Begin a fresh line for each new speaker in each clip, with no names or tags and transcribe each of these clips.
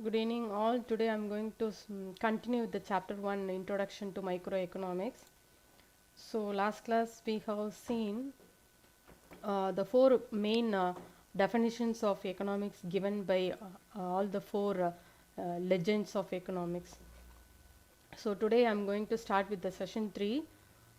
Good evening, all. Today I'm going to continue with the chapter 1 Introduction to Microeconomics. So, last class we have seen the four main definitions of economics given by all the four legends of economics. So, today I'm going to start with the session 3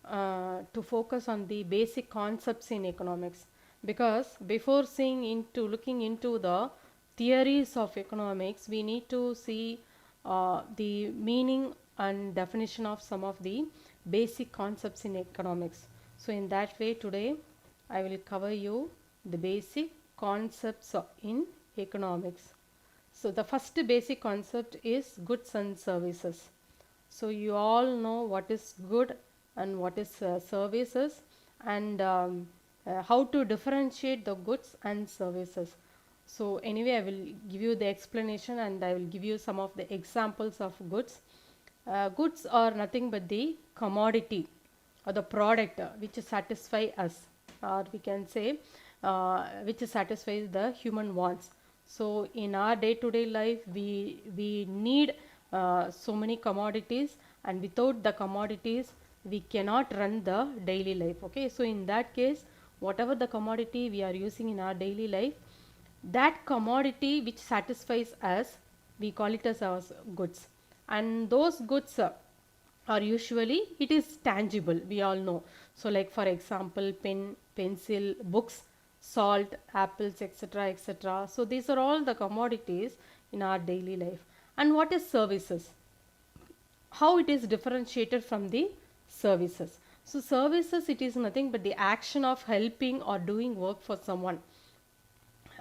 to focus on the basic concepts in economics, because before looking into the theories of economics, we need to see the meaning and definition of some of the basic concepts in economics. So in that way, today I will cover you the basic concepts in economics. So the first basic concept is goods and services. So you all know what is good and what is services, and how to differentiate the goods and services. So anyway, I will give you the explanation and I will give you some of the examples of goods. Goods are nothing but the commodity or the product which satisfy us, or we can say which satisfies the human wants. So in our day-to-day life, we need so many commodities, and without the commodities we cannot run the daily life. Okay, so in that case, whatever the commodity we are using in our daily life, that commodity which satisfies us, we call it as our goods. And those goods are usually, it is tangible, we all know. So like for example, pen, pencil, books, salt, apples, etc., etc. So these are all the commodities in our daily life. And what is services? How it is differentiated from the services? So services, it is nothing but the action of helping or doing work for someone.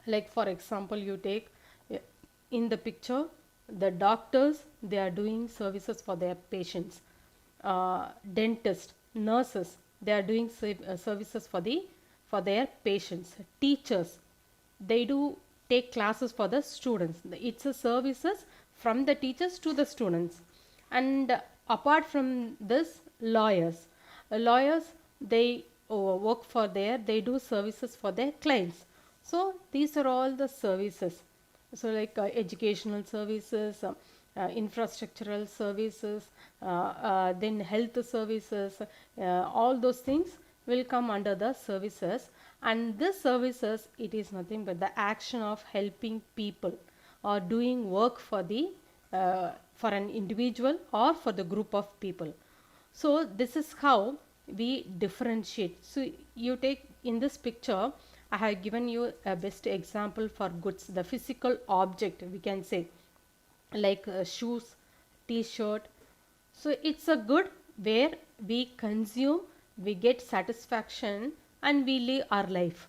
Like for example, you take in the picture, the doctors, they are doing services for their patients. Dentists, nurses, they are doing services for their patients. Teachers, they do take classes for the students. It's a services from the teachers to the students. And apart from this, lawyers, they work for they do services for their clients. So these are all the services. So like educational services, infrastructural services, then health services, all those things will come under the services. And this services, it is nothing but the action of helping people or doing work for an individual or for the group of people. So this is how we differentiate. So you take in this picture, I have given you a best example for goods, the physical object, we can say, like shoes, t-shirt. So it's a good where we consume, we get satisfaction, and we live our life.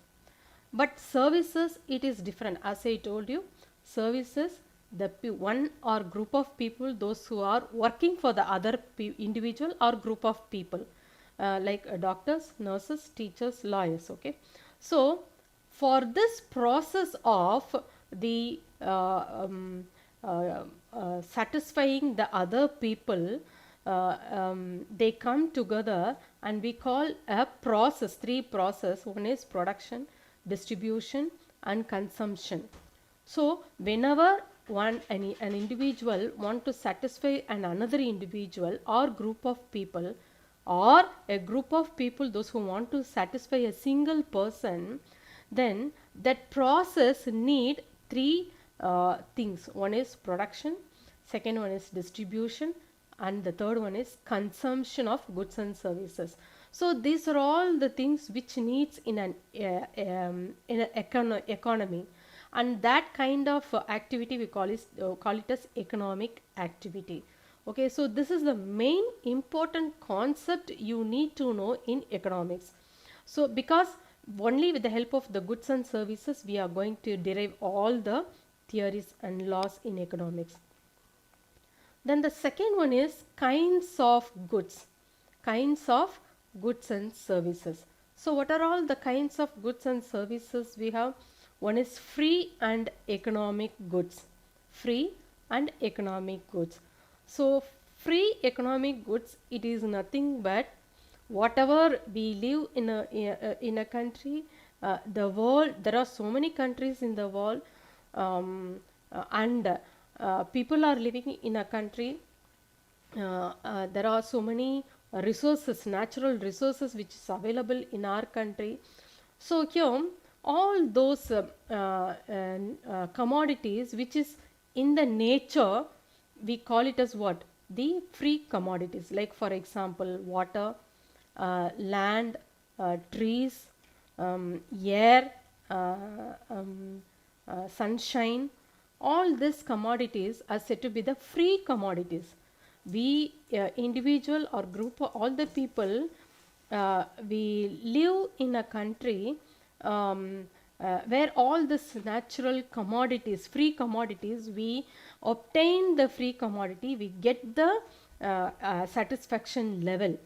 But services, it is different. As I told you, services, the one or group of people, those who are working for the other individual or group of people, like doctors, nurses, teachers, lawyers. Okay, so for this process of the satisfying the other people, they come together, and we call a process, three process. One is production, distribution, and consumption. So whenever an individual want to satisfy another individual or group of people, or a group of people, those who want to satisfy a single person, then that process need three things. One is production, second one is distribution, and the third one is consumption of goods and services. So these are all the things which needs in an economy, and that kind of activity we call it as economic activity. Okay, so this is the main important concept you need to know in economics. So because only with the help of the goods and services we are going to derive all the theories and laws in economics. Then the second one is kinds of goods. Kinds of goods and services. So what are all the kinds of goods and services we have? One is free and economic goods. Free and economic goods. So free economic goods, it is nothing but whatever we live in a country, the world, there are so many countries in the world, and people are living in a country, there are so many resources, natural resources which is available in our country. So here all those commodities which is in the nature, we call it as what, the free commodities. Like for example, water, land, trees, air, uh, um, sunshine, all these commodities are said to be the free commodities. We individual or group, all the people, we live in a country where all this natural commodities, free commodities, we obtain the free commodity, we get the satisfaction level.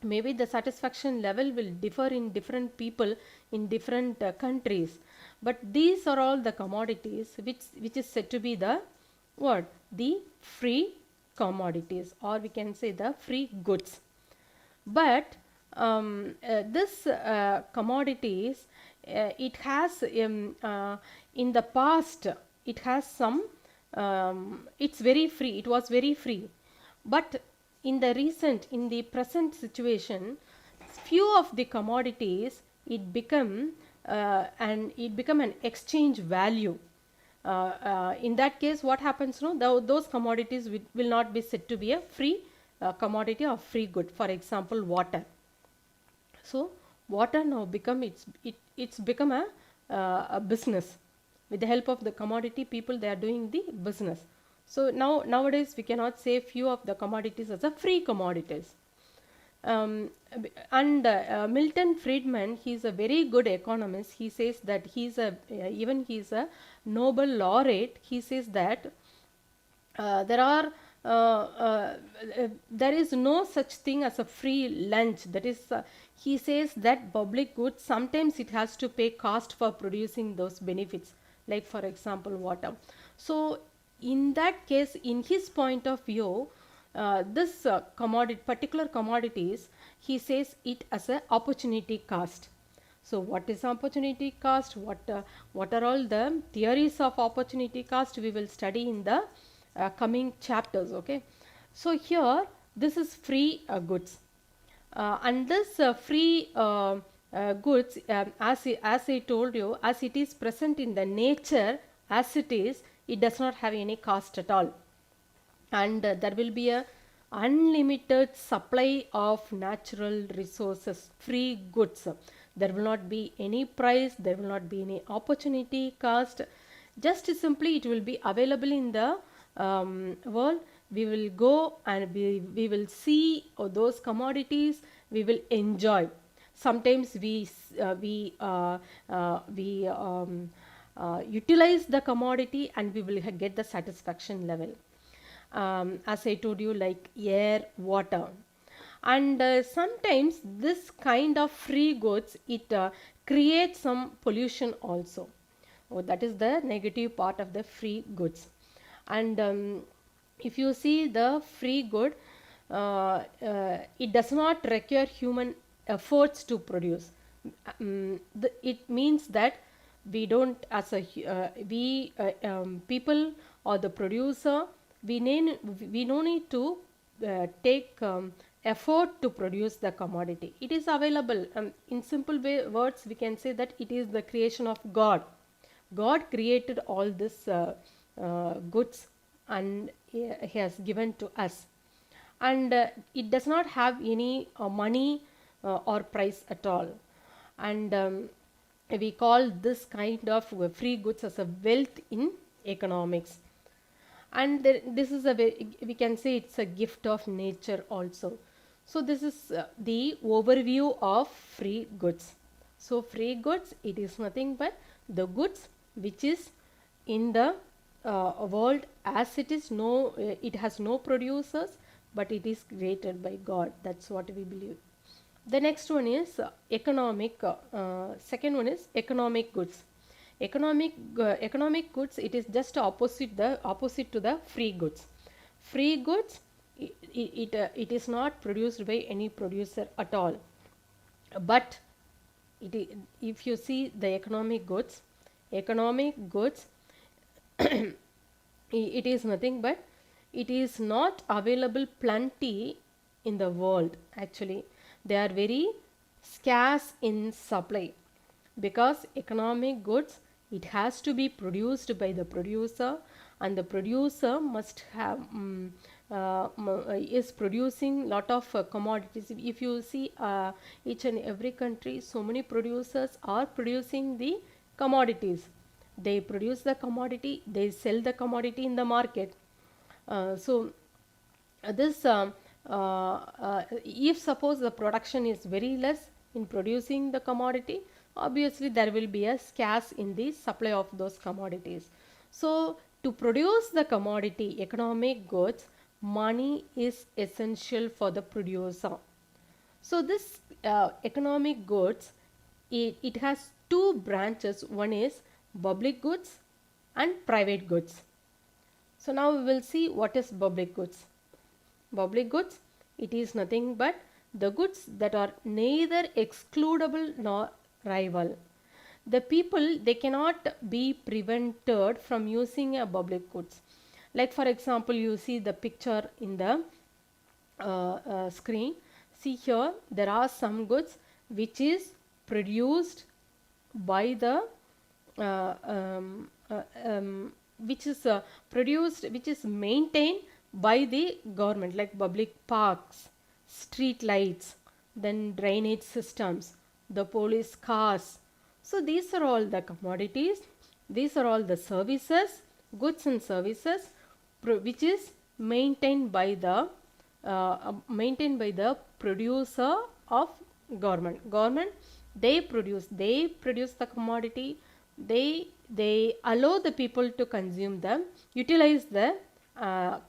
Maybe the satisfaction level will differ in different people in different countries, but these are all the commodities which is said to be the what, the free commodities, or we can say the free goods. But this commodities, it has in the past, it has some, it's very free, it was very free. But in the recent, in the present situation, few of the commodities, it become it become an exchange value. In that case, what happens, no, those commodities will not be said to be a free commodity or free good. For example, water. So water now become, it's become a business. With the help of the commodity, people, they are doing the business. So nowadays we cannot say few of the commodities as a free commodities. And Milton Friedman, he is a very good economist. He says that even he is a Nobel laureate. He says that there are there is no such thing as a free lunch. That is, he says that public goods, sometimes it has to pay cost for producing those benefits, like for example water. So in that case, in his point of view, this particular commodities, he says it as a opportunity cost. So what is opportunity cost? What are all the theories of opportunity cost? We will study in the coming chapters. Okay. So here this is free goods, and this free goods, as I told you, as it is present in the nature, as it is, it does not have any cost at all. And there will be a unlimited supply of natural resources, free goods. There will not be any price, there will not be any opportunity cost. Just simply it will be available in the world. We will go and we will see those commodities, we will enjoy. Sometimes we utilize the commodity and we will get the satisfaction level. As I told you, like air, water. And sometimes this kind of free goods, it creates some pollution also. That is the negative part of the free goods. And if you see the free good, it does not require human efforts to produce. It means that we don't, as a people or the producer, we no need to take effort to produce the commodity. It is available. In simple words, we can say that it is the creation of God. God created all this goods, and he has given to us. And it does not have any money or price at all. And we call this kind of free goods as a wealth in economics. And this is we can say it's a gift of nature also. So this is the overview of free goods. So free goods, it is nothing but the goods which is in the world, as it is, it has no producers, but it is created by God. That's what we believe. The next one is second one is economic goods. Economic goods, it is just opposite to the free goods. Free goods, it is not produced by any producer at all. But if you see the economic goods, It is nothing but it is not available plenty in the world. Actually, they are very scarce in supply, because economic goods, it has to be produced by the producer, and the producer must have is producing lot of commodities. If you see each and every country, so many producers are producing the commodities. They produce the commodity, they sell the commodity in the market. This If suppose the production is very less in producing the commodity, obviously there will be a scarce in the supply of those commodities. So to produce the commodity economic goods, money is essential for the producer. So this economic goods, it has two branches. One is public goods and private goods. So now we will see what is public goods. Public goods, it is nothing but the goods that are neither excludable nor rival. The people, they cannot be prevented from using a public goods. Like for example, you see the picture in the screen. See here, there are some goods which is produced by the uh, um, uh, um, which is maintained by the government, like public parks, street lights, then drainage systems, the police cars. So these are all the commodities, these are all the services, goods and services which is maintained by the producer of government. Government, they produce the commodity, they allow the people to consume them, utilize the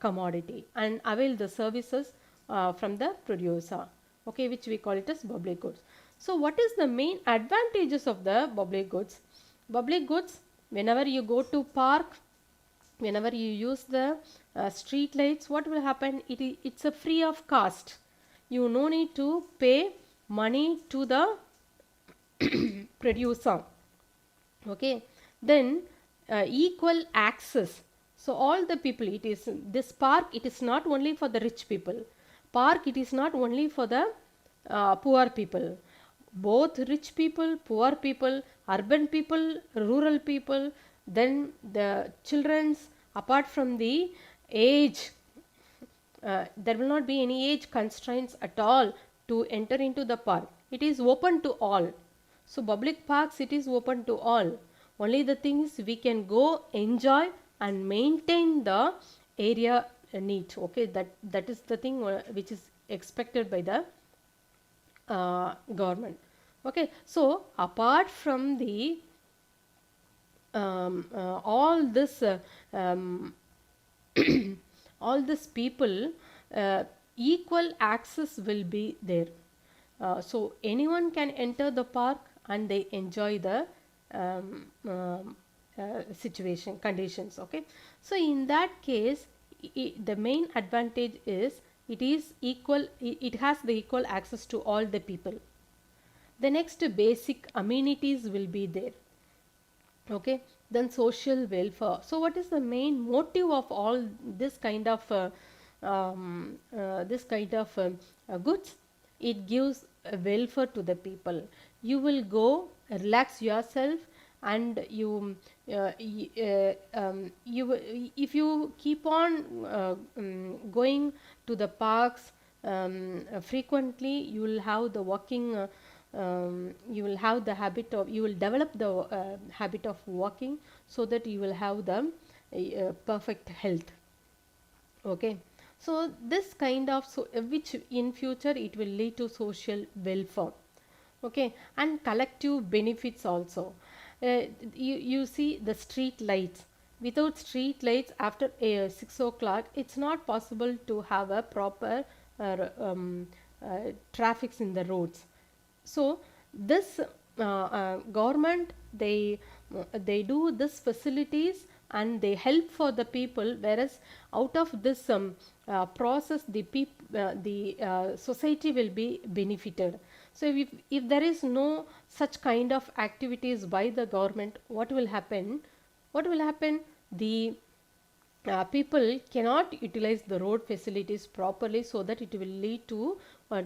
commodity and avail the services from the producer, okay, which we call it as public goods. So what is the main advantages of the public goods? Public goods, whenever you go to park, whenever you use the street lights, what will happen? It's a free of cost. You no need to pay money to the producer. Okay, then equal access. So all the people, it is this park, it is not only for the rich people. Park, it is not only for the poor people. Both rich people, poor people, urban people, rural people, then the children's, apart from the age, there will not be any age constraints at all to enter into the park. It is open to all. So public parks, it is open to all. Only the thing is we can go enjoy and maintain the area neat. Okay, that is the thing which is expected by the government. Okay, so apart from the all this all these people, equal access will be there. So anyone can enter the park and they enjoy the situation conditions. Okay, so in that case, the main advantage is it is equal, it has the equal access to all the people. The next, basic amenities will be there. Okay, then social welfare. So what is the main motive of all this kind of goods? It gives a welfare to the people. You will go relax yourself, and if you keep on going to the parks frequently, you will have the walking you will have the habit of, you will develop the habit of walking, so that you will have the perfect health. Okay, so this kind of, so which in future it will lead to social welfare. Okay, and collective benefits also. You see the street lights. Without street lights after 6 o'clock, it's not possible to have a proper traffics in the roads. So this government, they do this facilities and they help for the people, whereas out of this process, the society will be benefited. So if there is no such kind of activities by the government, what will happen? The people cannot utilize the road facilities properly, so that it will lead to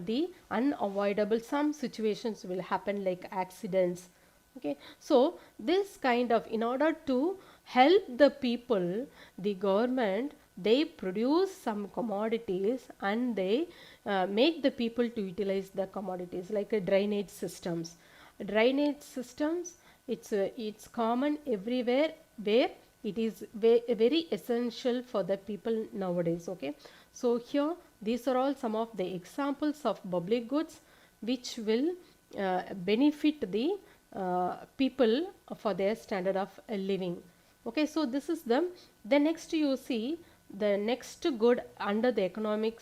the unavoidable some situations will happen like accidents. Okay, so this kind of, in order to help the people, the government, they produce some commodities and they make the people to utilize the commodities like drainage systems. Drainage systems, it's common everywhere, where it is very essential for the people nowadays. Okay, so here these are all some of the examples of public goods which will benefit the people for their standard of living. Okay, so this is the next, you see, the next good under the economic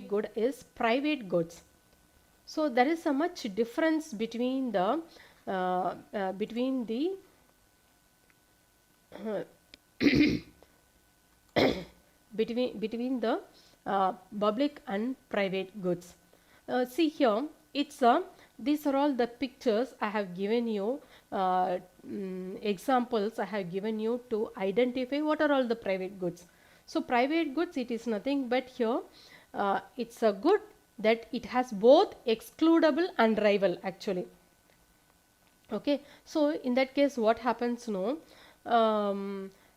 good is private goods. So there is a much difference between the between the between the public and private goods. See here, it's these are all the pictures I have given you, examples I have given you to identify what are all the private goods. So private goods, it is nothing but here, it's a good that it has both excludable and rival actually. Okay, so in that case what happens, no,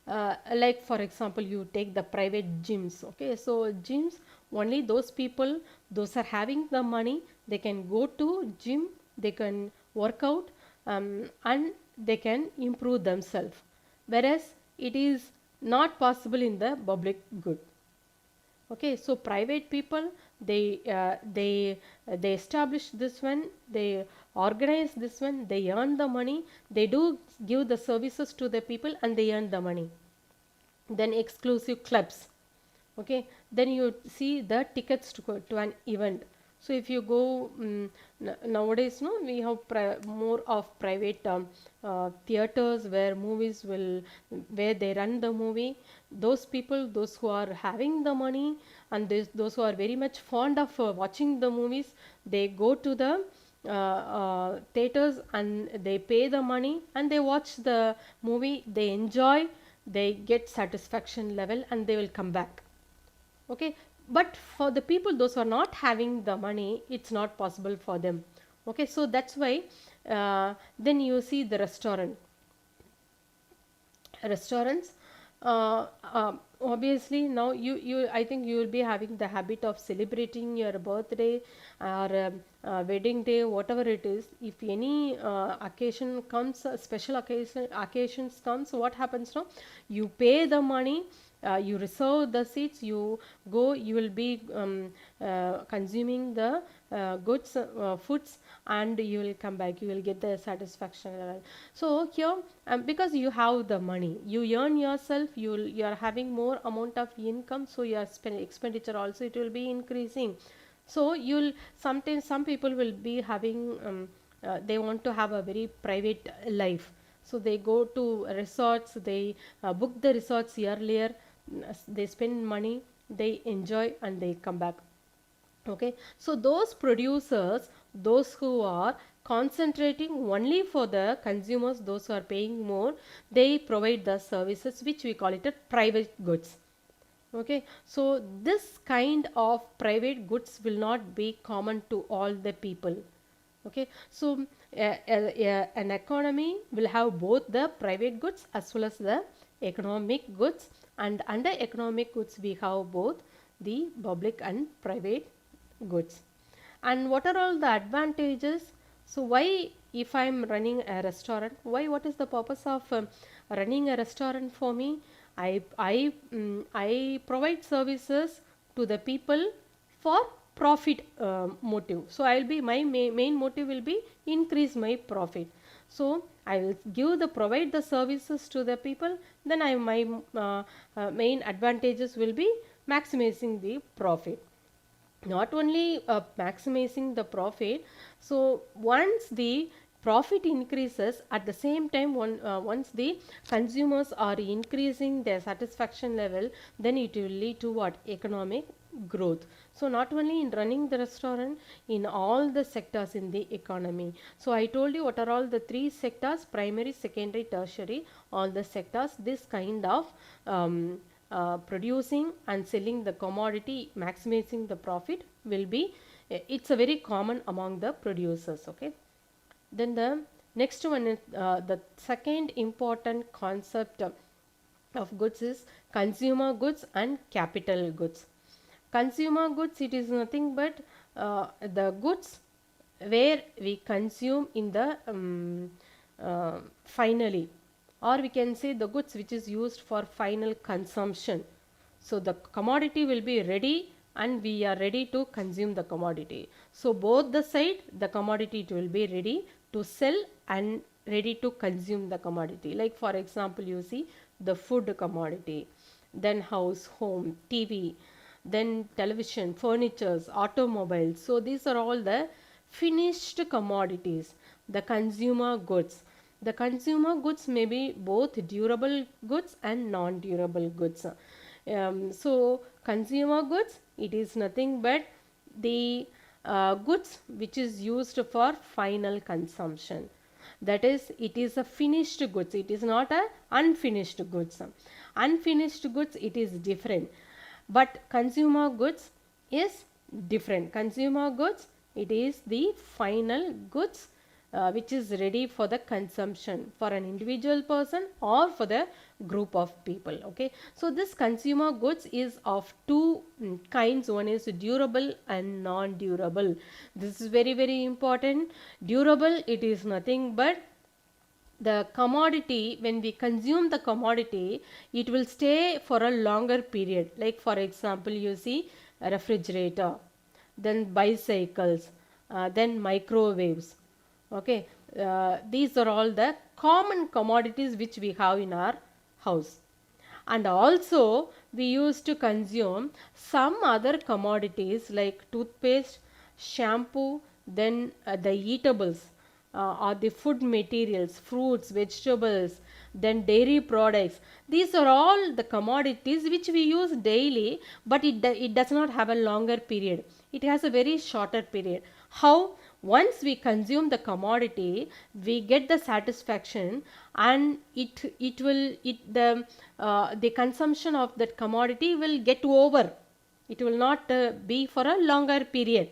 like for example, you take the private gyms. Okay, so gyms, only those people, those are having the money, they can go to gym, they can work out, and they can improve themselves, whereas it is not possible in the public good. Okay, so private people, they establish this one, they organize this one, they earn the money, they do give the services to the people and they earn the money. Then exclusive clubs. Okay, then you see the tickets to go to an event. So if you go, nowadays, no, we have more of private theaters where movies will, where they run the movie. Those people, those who are having the money, and those who are very much fond of watching the movies, they go to the theaters and they pay the money and they watch the movie, they enjoy, they get satisfaction level and they will come back. Okay, but for the people, those who are not having the money, it's not possible for them. Okay, so that's why then you see the restaurants, obviously now you I think you will be having the habit of celebrating your birthday or wedding day, whatever it is. If any occasion comes, special occasions comes, what happens now, you pay the money, you reserve the seats, you go, you will be consuming the goods, foods, and you will come back, you will get the satisfaction level. So here, because you have the money, you earn yourself, you are having more amount of income, so your expenditure also it will be increasing. So you'll, sometimes some people will be having they want to have a very private life, so they go to resorts, they book the resorts earlier, they spend money, they enjoy and they come back. Okay, so those producers, those who are concentrating only for the consumers, those who are paying more, they provide the services which we call it a private goods. Okay, so this kind of private goods will not be common to all the people. Okay, so an economy will have both the private goods as well as the economic goods, and under economic goods we have both the public and private goods. And what are all the advantages? So why, if I am running a restaurant, why, what is the purpose of running a restaurant for me? I provide services to the people for profit motive. So I will be, my main motive will be increase my profit. So I will provide the services to the people, then my main advantages will be maximizing the profit. Not only maximizing the profit, so once the profit increases, at the same time once the consumers are increasing their satisfaction level, then it will lead to what, economic growth. So not only in running the restaurant, in all the sectors in the economy. So I told you what are all the three sectors: primary, secondary, tertiary, all the sectors. This kind of producing and selling the commodity, maximizing the profit will be, it's a very common among the producers. Okay. Then the next one is the second important concept of goods is consumer goods and capital goods. Consumer goods, it is nothing but the goods where we consume in the finally, or we can say the goods which is used for final consumption. So the commodity will be ready and we are ready to consume the commodity. So both the side, the commodity, it will be ready to sell and ready to consume the commodity. Like for example, you see the food commodity, then house, home, TV, then television, furnitures, automobiles. So these are all the finished commodities, the consumer goods. The consumer goods may be both durable goods and non-durable goods. So consumer goods, it is nothing but the goods which is used for final consumption. That is, it is a finished goods, it is not a unfinished goods. Unfinished goods, it is different, but consumer goods is different. Consumer goods, it is the final goods which is ready for the consumption for an individual person or for the group of people. Okay, so this consumer goods is of two kinds. One is durable and non-durable. This is very, very important. Durable, it is nothing but the commodity, when we consume the commodity, it will stay for a longer period. Like for example, you see a refrigerator, then bicycles, then microwaves. Okay, these are all the common commodities which we have in our house. And also we used to consume some other commodities like toothpaste, shampoo, then the eatables, or the food materials, fruits, vegetables, then dairy products. These are all the commodities which we use daily, but it does not have a longer period. It has a very shorter period. How? Once we consume the commodity, we get the satisfaction, and the consumption of that commodity will get over. It will not be for a longer period.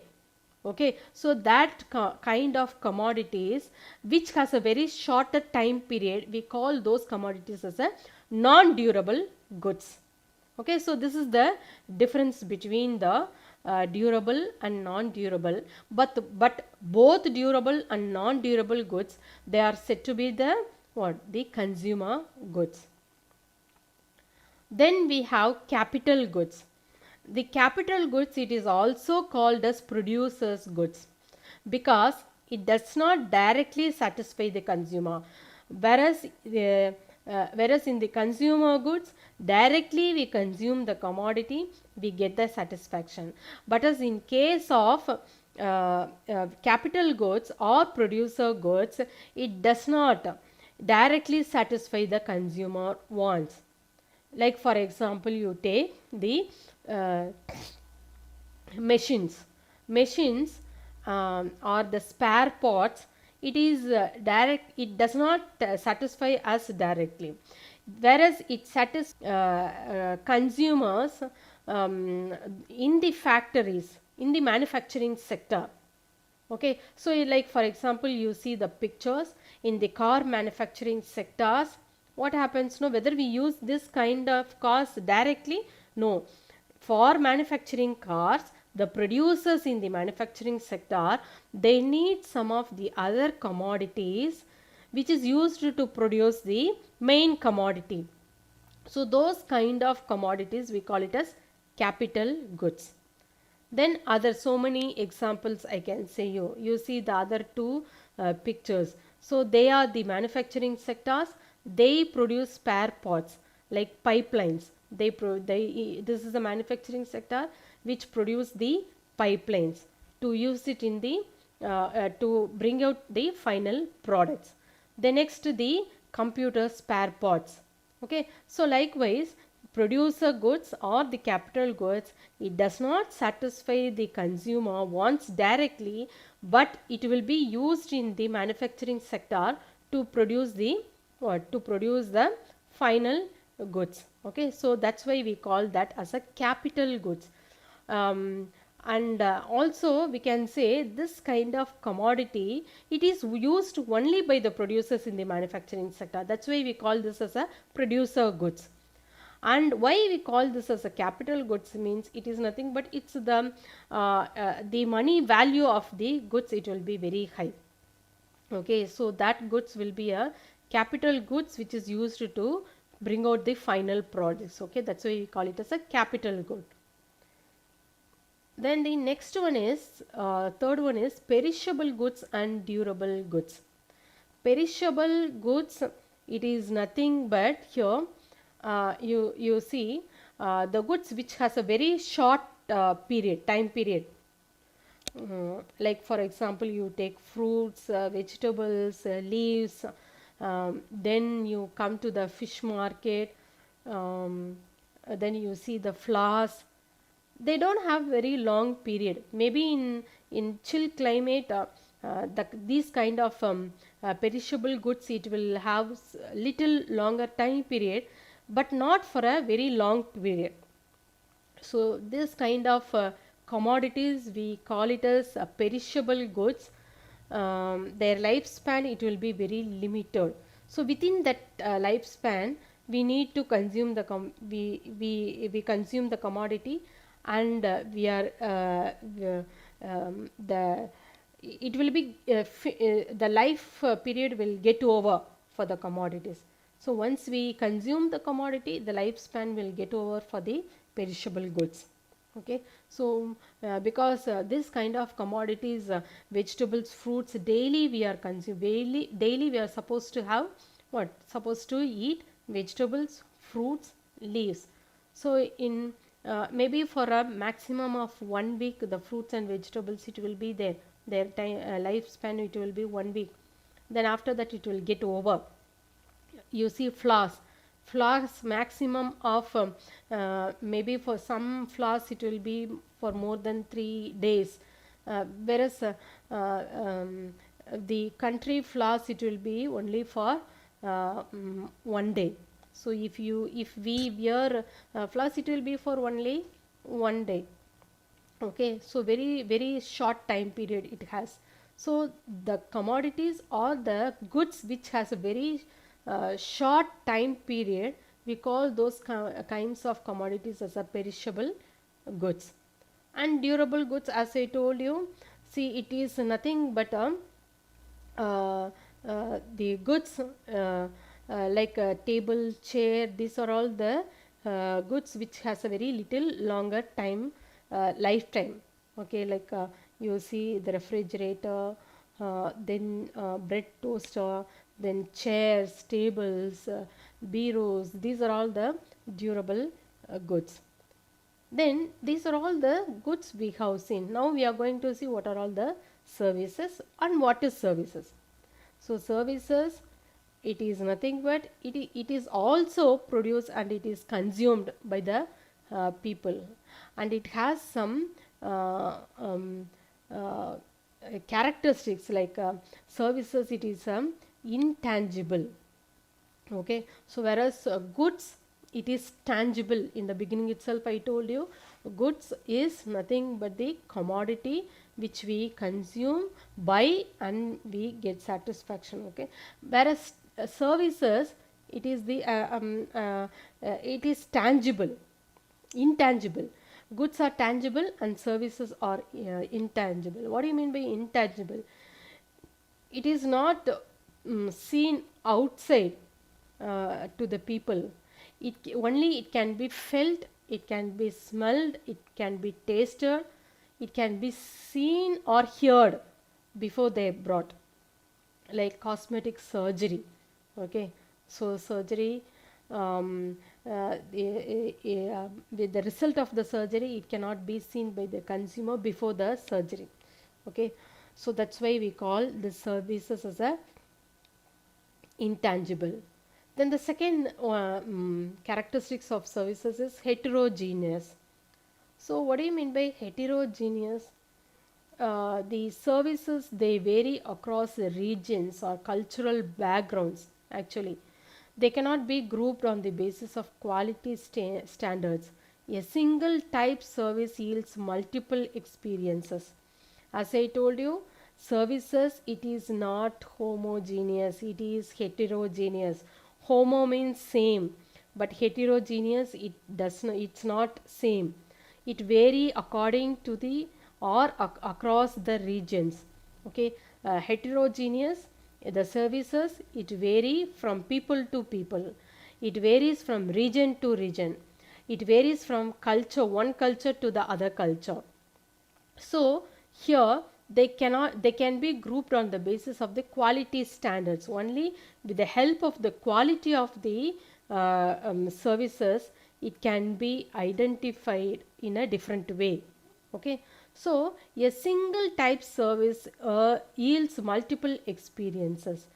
Okay, so that kind of commodities which has a very shorter time period, we call those commodities as a non-durable goods. Okay, so this is the difference between the durable and non-durable, but both durable and non-durable goods, they are said to be the the consumer goods. Then we have capital goods. The capital goods, it is also called as producers goods because it does not directly satisfy the consumer, whereas in the consumer goods, directly we consume the commodity, we get the satisfaction. But as in case of capital goods or producer goods, it does not directly satisfy the consumer wants. Like for example, you take the machines or the spare parts. It is direct, it does not satisfy us directly, whereas it satisfies consumers in the factories, in the manufacturing sector. Okay, so like for example, you see the pictures in the car manufacturing sectors. What happens? No, whether we use this kind of cars directly? No. For manufacturing cars, the producers in the manufacturing sector, they need some of the other commodities which is used to produce the main commodity. So those kind of commodities, we call it as capital goods. Then other, so many examples I can say you. You see the other two pictures. So they are the manufacturing sectors. They produce spare parts like pipelines. This is the manufacturing sector which produce the pipelines to use it in the to bring out the final products. The next, the computer spare parts. Okay, so likewise, producer goods or the capital goods, it does not satisfy the consumer wants directly, but it will be used in the manufacturing sector to produce the final goods. Okay, so that's why we call that as a capital goods. um, and also we can say this kind of commodity, it is used only by the producers in the manufacturing sector. That's why we call this as a producer goods. And why we call this as a capital goods means it is nothing but it's the money value of the goods, it will be very high. Okay, so that goods will be a capital goods which is used to bring out the final products. Okay, that's why we call it as a capital good. Then the next one is third one is perishable goods and durable goods. Perishable goods, it is nothing but here you see the goods which has a very short time period. Like for example, you take fruits, vegetables, leaves, then you come to the fish market, then you see the flowers. They don't have very long period. Maybe in chill climate, these kind of perishable goods, it will have little longer time period, but not for a very long period. So this kind of commodities, we call it as perishable goods. Their lifespan, it will be very limited. So within that lifespan, we need to consume the we consume the commodity, and we are the it will be the life period will get over for the commodities. So once we consume the commodity, the lifespan will get over for the perishable goods. Okay, so because this kind of commodities, vegetables, fruits, daily we are daily we are supposed to have what, supposed to eat vegetables, fruits, leaves. So in maybe for a maximum of 1 week, the fruits and vegetables, it will be there, their time lifespan, it will be 1 week. Then after that it will get over. You see flowers maximum of maybe for some flowers it will be for more than 3 days, whereas the country flowers, it will be only for 1 day. So if we wear flowers, it will be for only 1 day. Okay, so very very short time period it has. So the commodities or the goods which has a very short time period, we call those kinds of commodities as a perishable goods. And durable goods, as I told you, see, it is nothing but the goods like a table, chair, these are all the goods which has a very little longer time lifetime. Okay, like you see the refrigerator, then bread toaster, then chairs, tables, bureaus, these are all the durable goods. Then these are all the goods we have seen. Now we are going to see what are all the services and what is services. So services, it is nothing but it is also produced and it is consumed by the people, and it has some uh, characteristics like services, it is intangible. Okay, so whereas goods, it is tangible. In the beginning itself I told you, goods is nothing but the commodity which we consume, buy, and we get satisfaction. Okay, whereas services, it is the it is tangible, intangible. Goods are tangible and services are intangible. What do you mean by intangible? It is not seen outside to the people. Only it can be felt, it can be smelled, it can be tasted, it can be seen or heard before they brought, like cosmetic surgery. Okay, so surgery, with the result of the surgery, it cannot be seen by the consumer before the surgery. Okay, so that's why we call the services as a intangible. Then the second characteristics of services is heterogeneous. So what do you mean by heterogeneous? The services, they vary across the regions or cultural backgrounds. Actually, They cannot be grouped on the basis of quality standards. A single type service yields multiple experiences. As I told you, services, it is not homogeneous, it is heterogeneous. Homo means same, but heterogeneous, it does not, it's not same. It vary according to the or across the regions. Okay, heterogeneous, the services, it vary from people to people. It varies from region to region. It varies from culture, one culture to the other culture. So here they can be grouped on the basis of the quality standards. Only with the help of the quality of the services, it can be identified in a different way. Okay, so a single type service yields multiple experiences.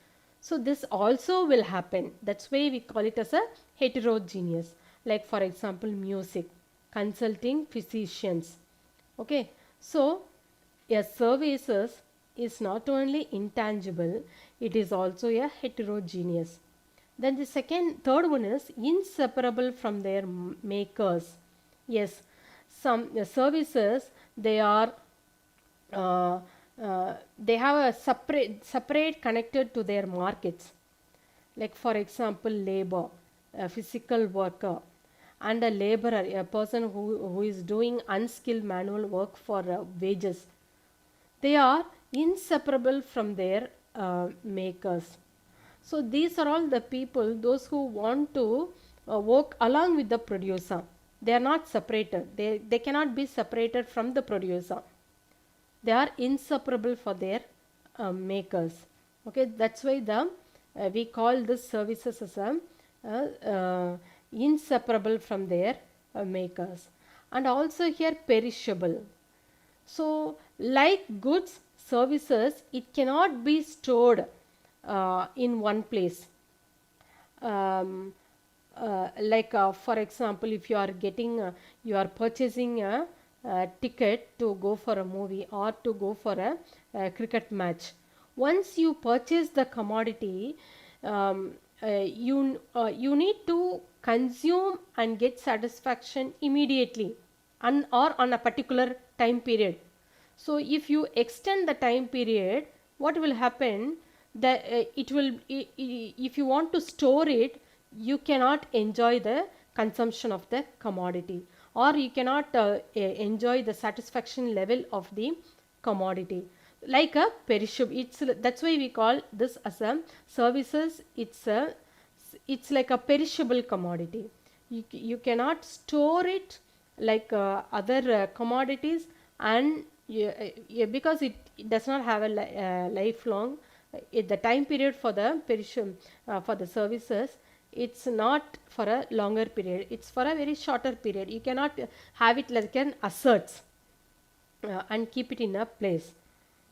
So this also will happen. That's why we call it as a heterogeneous. Like for example, music, consulting, physicians. Okay, so a services is not only intangible, it is also a heterogeneous. Then the third one is inseparable from their makers. Yes, some services, they are they have a separate connected to their markets. Like for example, labor, a physical worker, and a laborer, a person who is doing unskilled manual work for wages. They are inseparable from their makers. So these are all the people, those who want to work along with the producer. They are not separated. They cannot be separated from the producer. They are inseparable for their makers. Okay, that's why the we call this services as inseparable from their makers. And also here perishable. So like goods, services, it cannot be stored in one place. um, for example, if you are getting you are purchasing a ticket to go for a movie or to go for a cricket match. Once you purchase the commodity, um, you need to consume and get satisfaction immediately, or on a particular time period. So if you extend the time period, what will happen? That it will if you want to store it, you cannot enjoy the consumption of the commodity, or you cannot enjoy the satisfaction level of the commodity. Like a perishable, that's why we call this as a services. It's like a perishable commodity. You cannot store it like other commodities. And because it does not have a lifelong the time period for the for the services, it's not for a longer period, it's for a very shorter period. You cannot have it like an assets and keep it in a place.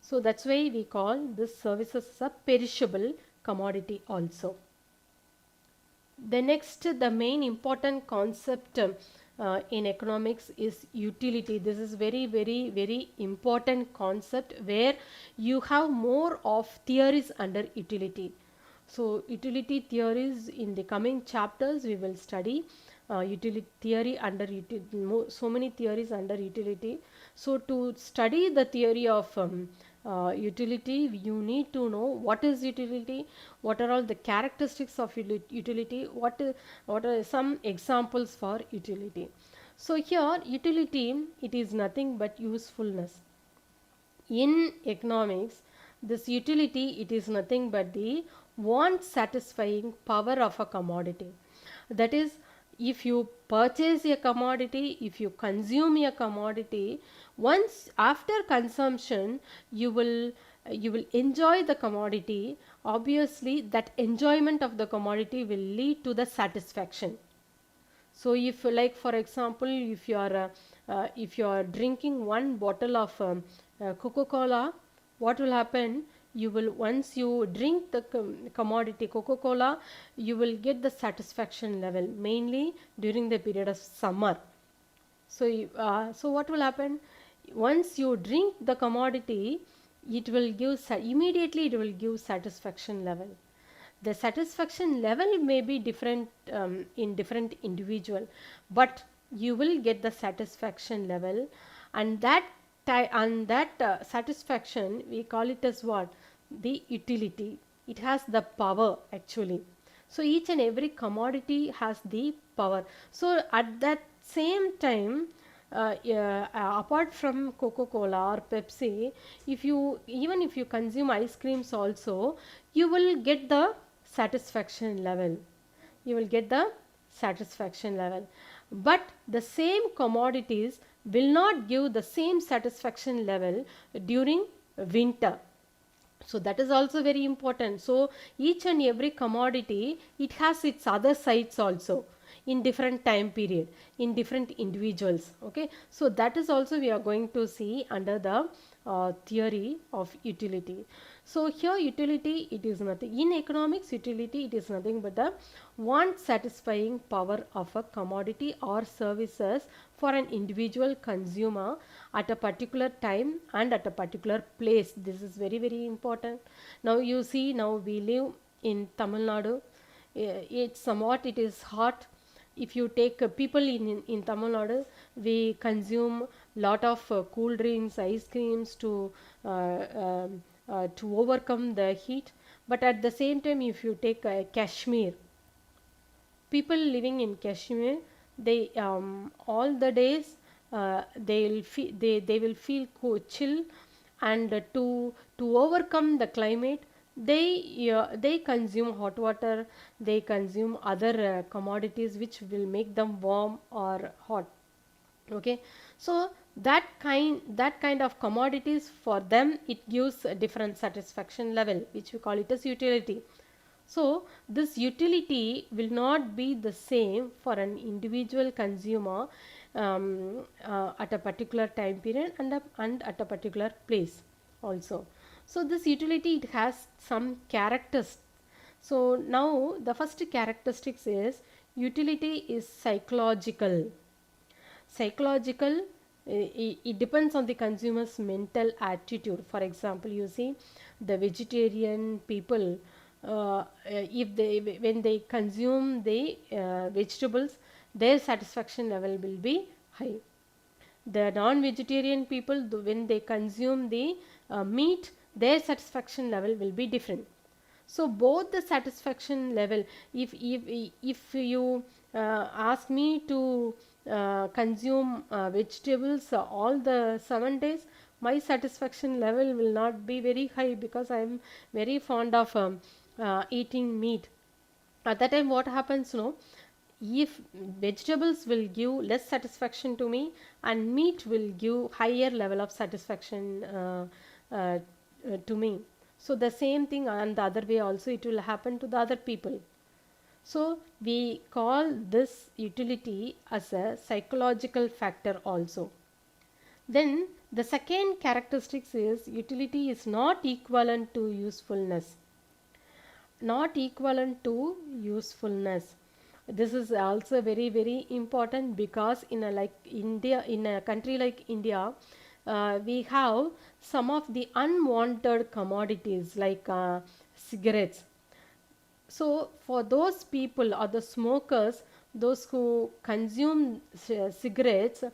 So that's why we call this services as a perishable commodity also. The next, the main important concept in economics is utility. This is very important concept, where you have more of theories under utility. So utility theories, in the coming chapters we will study utility theory under so many theories under utility. So to study the theory of utility, you need to know what is utility, what are all the characteristics of utility, what are some examples for utility. So here utility, it is nothing but usefulness. In economics, this utility, it is nothing but the want satisfying power of a commodity. That is, if you purchase a commodity, if you consume a commodity, once after consumption, you will enjoy the commodity. Obviously that enjoyment of the commodity will lead to the satisfaction. So if, like for example, if you are drinking one bottle of Coca-Cola, what will happen? You will, once you drink the commodity Coca-Cola, you will get the satisfaction level, mainly during the period of summer. So so what will happen? Once you drink the commodity, it will give immediately, it will give satisfaction level. the satisfaction level may be different in different individual, but you will get the satisfaction level, and that satisfaction we call it as what? The utility. It has the power actually. So each and every commodity has the power. So at that same time, apart from Coca-Cola or Pepsi, if you even if you consume ice creams also, you will get the satisfaction level. You will get the satisfaction level. But the same commodities will not give the same satisfaction level during winter. So that is also very important. So each and every commodity, it has its other sides also in different time period, in different individuals. Okay, so that is also we are going to see under the theory of utility. So here utility, it is nothing in economics. Utility, it is nothing but the want satisfying power of a commodity or services for an individual consumer at a particular time and at a particular place. This is very very important. Now you see, now we live in Tamil Nadu. It's somewhat, it is hot. If you take people in Tamil Nadu, we consume lot of cool drinks, ice creams to overcome the heat. But at the same time, if you take Kashmir, people living in Kashmir, they all the days they will feel chill, and to overcome the climate, they consume hot water, they consume other commodities which will make them warm or hot. Okay, so that kind of commodities, for them it gives a different satisfaction level, which we call it as utility. So this utility will not be the same for an individual consumer at a particular time period and at a particular place also. So this utility, it has some characters. So now the first characteristics is utility is psychological. Psychological, it depends on the consumer's mental attitude. For example, you see the vegetarian people, if they when they consume the vegetables, their satisfaction level will be high. The non-vegetarian people, when they consume the meat, their satisfaction level will be different. So both the satisfaction level, if you ask me to consume vegetables all the 7 days, my satisfaction level will not be very high, because I am very fond of eating meat. At that time, what happens, no? If vegetables will give less satisfaction to me, and meat will give higher level of satisfaction uh, to me. So the same thing and the other way also, it will happen to the other people. So we call this utility as a psychological factor also. Then the second characteristics is utility is not equivalent to usefulness. Not equivalent to usefulness. This is also very very important, because in a country like India, we have some of the unwanted commodities like cigarettes. So for those people or the smokers, those who consume cigarettes,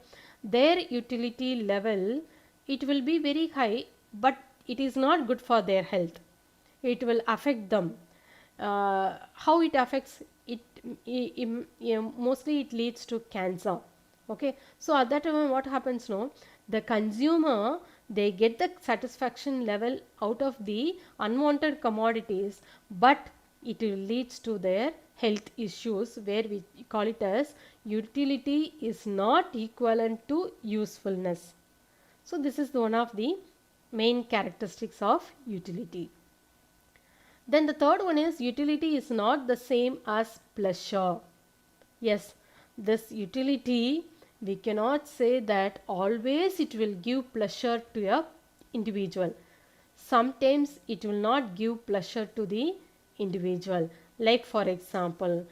their utility level, it will be very high, but it is not good for their health. It will affect them. How it affects it? Mostly it leads to cancer. Okay, so at that time what happens, no? The consumer, they get the satisfaction level out of the unwanted commodities, but it will leads to their health issues, where we call it as utility is not equivalent to usefulness. So this is one of the main characteristics of utility. Then the third one is utility is not the same as pleasure. Yes, this utility, we cannot say that always it will give pleasure to a individual. Sometimes it will not give pleasure to the individual. Like for example,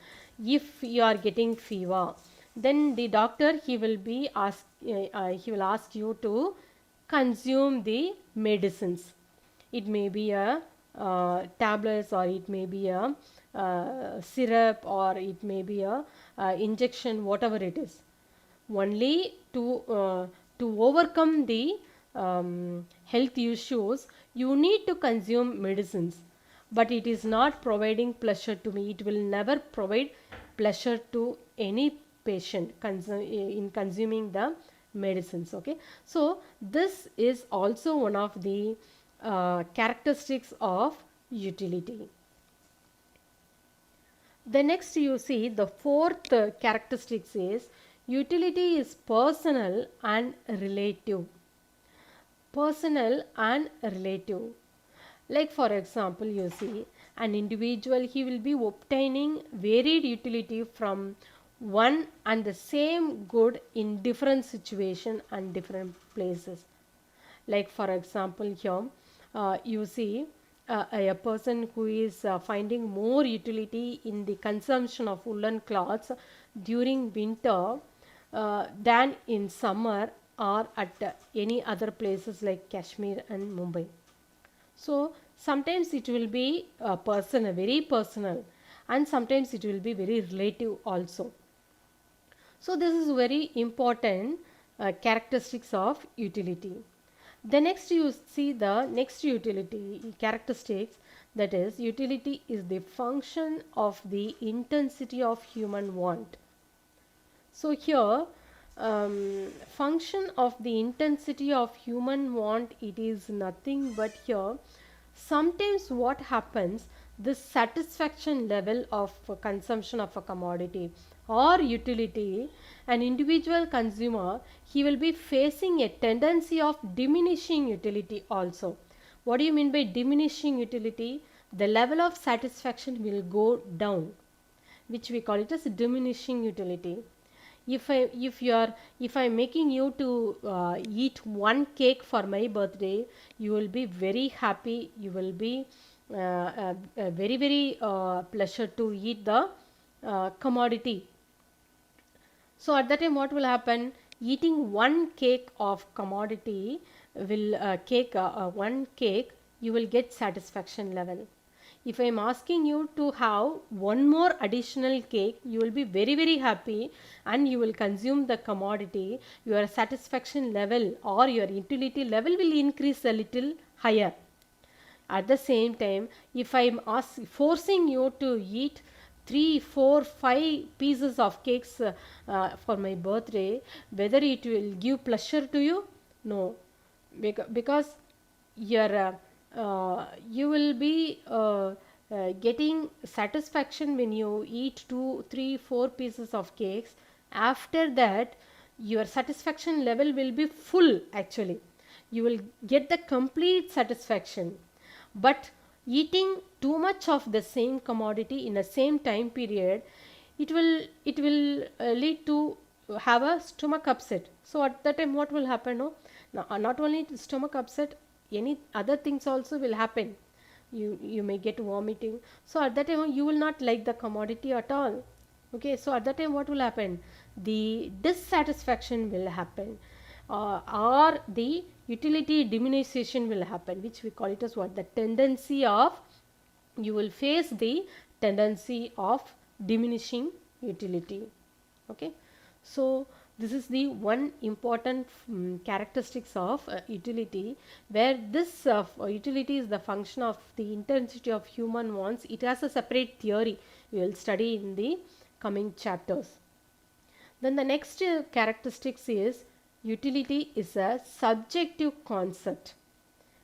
if you are getting fever, then the doctor, he will ask you to consume the medicines. It may be a tablets, or it may be a syrup, or it may be a injection, whatever it is. Only to overcome the health issues, you need to consume medicines, but it is not providing pleasure to me. It will never provide pleasure to any patient in consuming the medicines. Okay, so this is also one of the characteristics of utility. The next you see, the fourth characteristics is utility is personal and relative. Personal and relative. Like for example, you see an individual, he will be obtaining varied utility from one and the same good in different situation and different places. Like for example, here you see a person who is finding more utility in the consumption of woolen cloths during winter than in summer, or at any other places like Kashmir and Mumbai. So sometimes it will be personal, very personal, and sometimes it will be very relative also. So this is very important characteristics of utility. The next you see the next utility characteristics, that is utility is the function of the intensity of human want. So here function of the intensity of human want, it is nothing but here sometimes what happens, this satisfaction level of consumption of a commodity or utility, an individual consumer, he will be facing a tendency of diminishing utility also. What do you mean by diminishing utility? The level of satisfaction will go down, which we call it as diminishing utility. If I'm making you to eat one cake for my birthday, you will be very happy, you will be very pleasure to eat the commodity. So at that time what will happen, eating one cake of commodity will one cake, you will get satisfaction level. If I am asking you to have one more additional cake, you will be very happy and you will consume the commodity. Your satisfaction level or your utility level will increase a little higher. At the same time, if I am forcing you to eat 3, 4, 5 pieces of cakes for my birthday, whether it will give pleasure to you? No, because you will be getting satisfaction when you eat 2, 3, 4 pieces of cakes. After that, your satisfaction level will be full actually. You will get the complete satisfaction. But eating too much of the same commodity in the same time period, it will lead to have a stomach upset. So at that time what will happen? No, not only stomach upset, any other things also will happen. You may get vomiting. So at that time you will not like the commodity at all. Okay, so at that time what will happen, the dissatisfaction will happen, or the utility diminution will happen, which we call it as what, the tendency of, you will face the tendency of diminishing utility. Okay, so this is the one important characteristics of utility, where this utility is the function of the intensity of human wants. It has a separate theory we will study in the coming chapters. Then the next characteristics is utility is a subjective concept.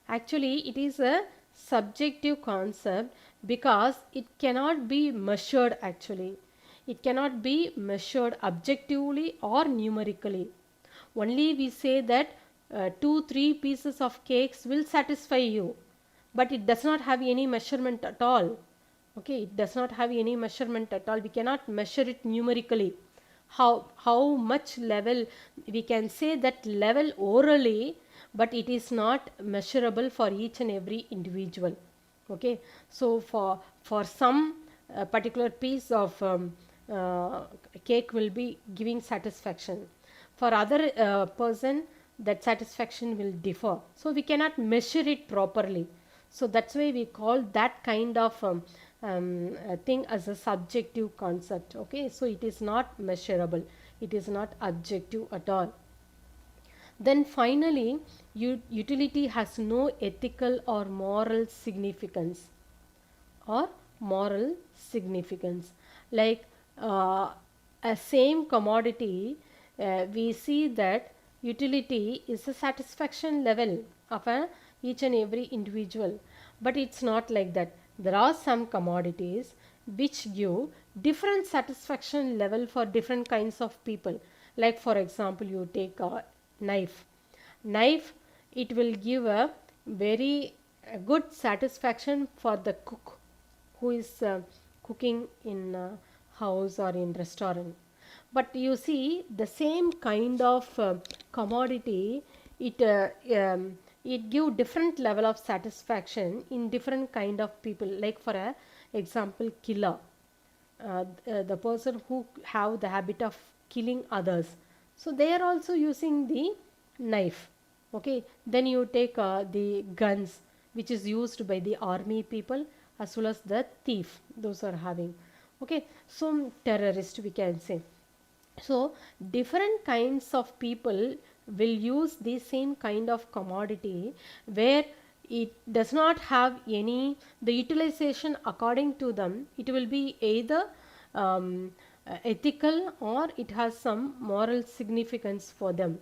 Actually, it is a subjective concept because it cannot be measured actually. It cannot be measured objectively or numerically. Only we say that 2, 3 pieces of cakes will satisfy you, but it does not have any measurement at all. Okay, it does not have any measurement at all. We cannot measure it numerically. How much level, we can say that level orally, but it is not measurable for each and every individual. Okay, so for some particular piece of cake will be giving satisfaction, for other person that satisfaction will differ, so we cannot measure it properly. So that's why we call that kind of thing as a subjective concept. Okay, so it is not measurable, it is not objective at all. Then finally, utility has no ethical or moral significance, or moral significance. Like a same commodity, we see that utility is a satisfaction level of each and every individual, but it's not like that. There are some commodities which give different satisfaction level for different kinds of people. Like for example, you take a knife, it will give a very good satisfaction for the cook who is cooking in house or in restaurant. But you see the same kind of commodity, it it give different level of satisfaction in different kind of people. Like for a example, killer, the person who have the habit of killing others, so they are also using the knife. Okay, then you take the guns which is used by the army people, as well as the thief, those are having. Okay, so terrorist we can say. So different kinds of people will use the same kind of commodity, where it does not have any the utilization according to them. It will be either ethical, or it has some moral significance for them.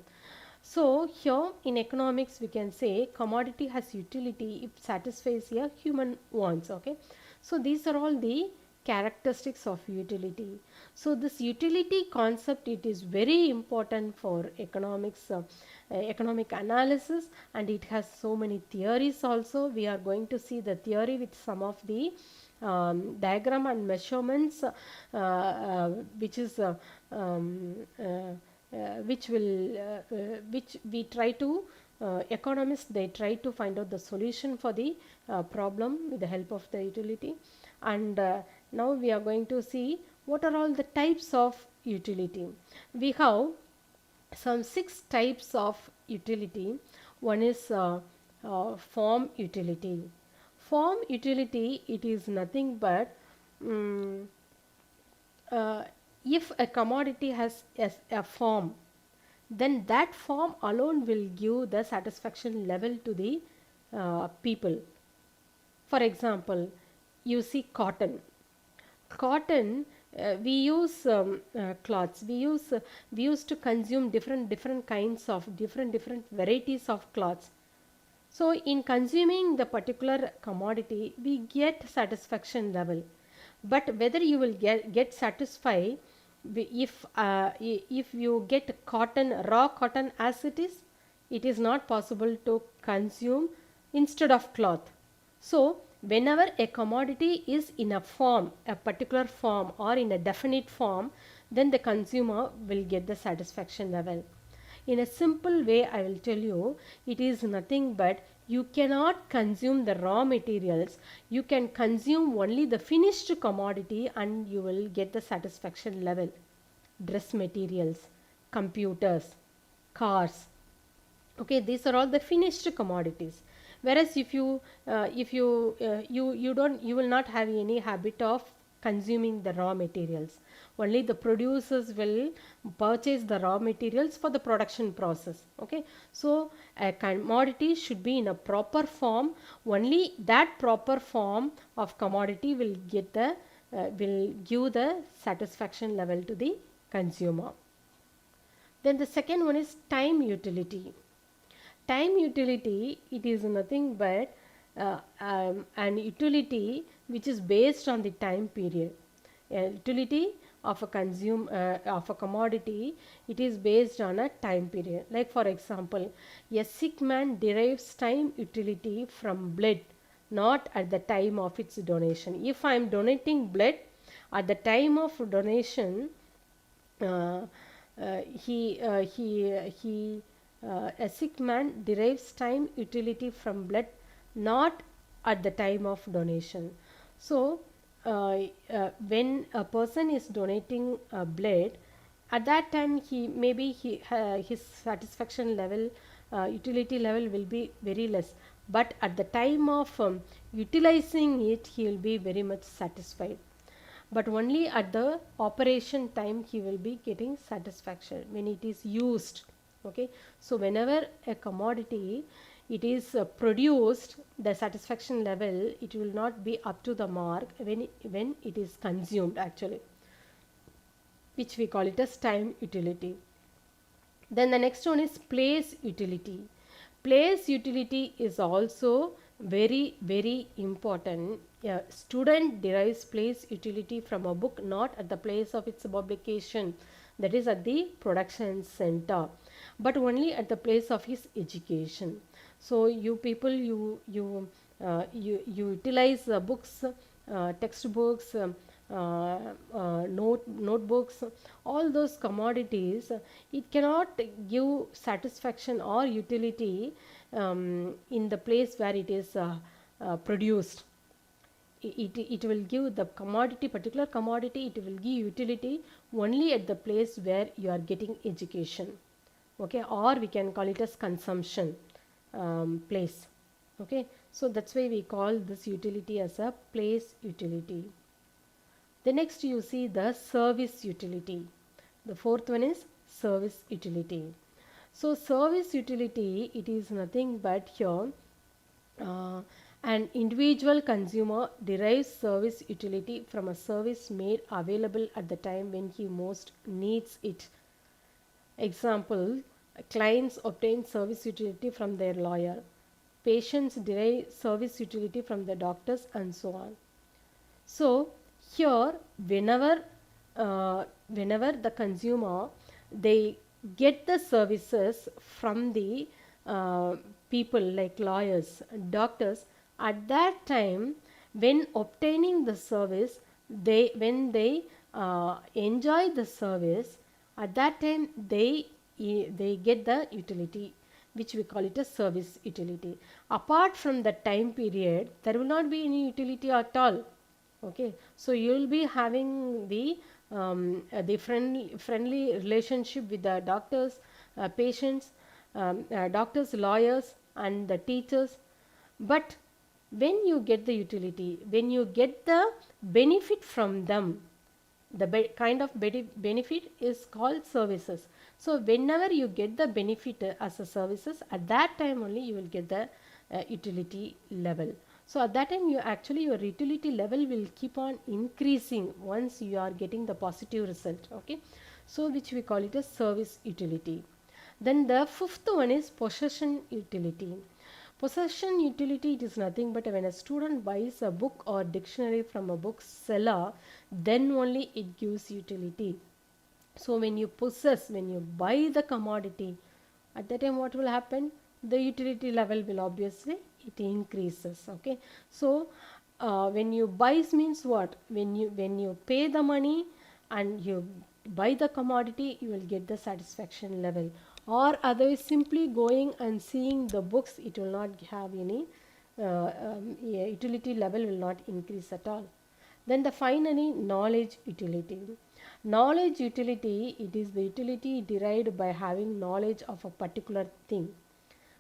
So here in economics we can say commodity has utility if satisfies a human wants. Okay, so these are all the characteristics of utility. So this utility concept, it is very important for economics, economic analysis, and it has so many theories also. We are going to see the theory with some of the diagram and measurements, which is which we try to economists, they try to find out the solution for the problem with the help of the utility. And now we are going to see what are all the types of utility. We have some 6 types of utility. One is form utility. Form utility, it is nothing but uh, if a commodity has a form, then that form alone will give the satisfaction level to the people. For example, you see cotton. Cotton, we use cloths. We used to consume different kinds of different varieties of cloths. So in consuming the particular commodity, we get satisfaction level. But whether you will get satisfied if you get cotton, raw cotton as it is not possible to consume instead of cloth. So whenever a commodity is in a form, a particular form, or in a definite form, then the consumer will get the satisfaction level. In a simple way, I will tell you, it is nothing but you cannot consume the raw materials. You can consume only the finished commodity and you will get the satisfaction level. Dress materials, computers, cars. Okay, these are all the finished commodities. Whereas if you don't, you will not have any habit of consuming the raw materials. Only the producers will purchase the raw materials for the production process. Okay, so a commodity should be in a proper form. Only that proper form of commodity will get the will give the satisfaction level to the consumer. Then the second one is time utility. Time utility, it is nothing but an utility which is based on the time period. A utility of a of a commodity, it is based on a time period. Like for example, a sick man derives time utility from blood, not at the time of its donation. If I am donating blood, at the time of donation, uh, he a sick man derives time utility from blood, not at the time of donation. So when a person is donating blood, at that time he maybe his satisfaction level, utility level will be very less. but at the time of utilizing it, he will be very much satisfied, but only at the operation time he will be getting satisfaction when it is used. Okay, so whenever a commodity it is produced, the satisfaction level, it will not be up to the mark when it is consumed actually, which we call it as time utility. Then the next one is place utility. Place utility is also very, very important. A student derives place utility from a book not at the place of its publication, that is at the production center, but only at the place of his education. So you people, you utilize books, textbooks, notebooks, all those commodities. It cannot give satisfaction or utility in the place where it is produced. It will give the commodity, particular commodity, it will give utility only at the place where you are getting education. Okay, or we can call it as consumption place. Okay, so that's why we call this utility as a place utility. The next you see the service utility. The fourth one is service utility. So service utility, it is nothing but here an individual consumer derives service utility from a service made available at the time when he most needs it. Example, clients obtain service utility from their lawyer. Patients derive service utility from the doctors and so on. So here whenever the consumer they get the services from the people like lawyers, doctors, at that time when obtaining the service, when they enjoy the service, at that time they get the utility, which we call it a service utility. Apart from the time period, there will not be any utility at all. Okay, so you will be having the friendly relationship with the doctors, patients, doctors, lawyers, and the teachers. But when you get the utility, when you get the benefit from them, the kind of benefit is called services. So whenever you get the benefit as a services, at that time only you will get the utility level. So at that time you actually your utility level will keep on increasing once you are getting the positive result. Okay, so which we call it as service utility. Then the fifth one is possession utility. Possession utility, it is nothing but when a student buys a book or dictionary from a bookseller, then only it gives utility. So when you possess, when you buy the commodity, at that time what will happen? The utility level will obviously it increases. Okay, so when you buys means what? When you pay the money and you buy the commodity, you will get the satisfaction level. Or otherwise simply going and seeing the books, it will not have any utility level will not increase at all. Then the finally knowledge utility. Knowledge utility, it is the utility derived by having knowledge of a particular thing.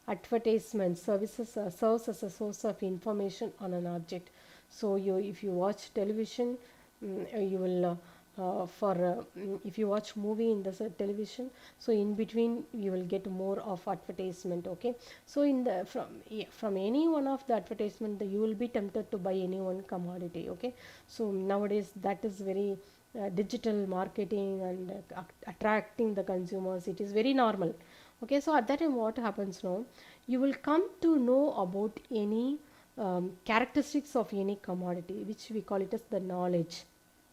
Advertisement services serves as a source of information on an object. So if you watch television, you will if you watch movie in the television, so in between you will get more of advertisement. Okay, so in the from any one of the advertisement, you will be tempted to buy any one commodity. Okay, so nowadays that is very digital marketing and attracting the consumers, it is very normal. Okay, so at that time what happens now, you will come to know about any characteristics of any commodity, which we call it as the knowledge.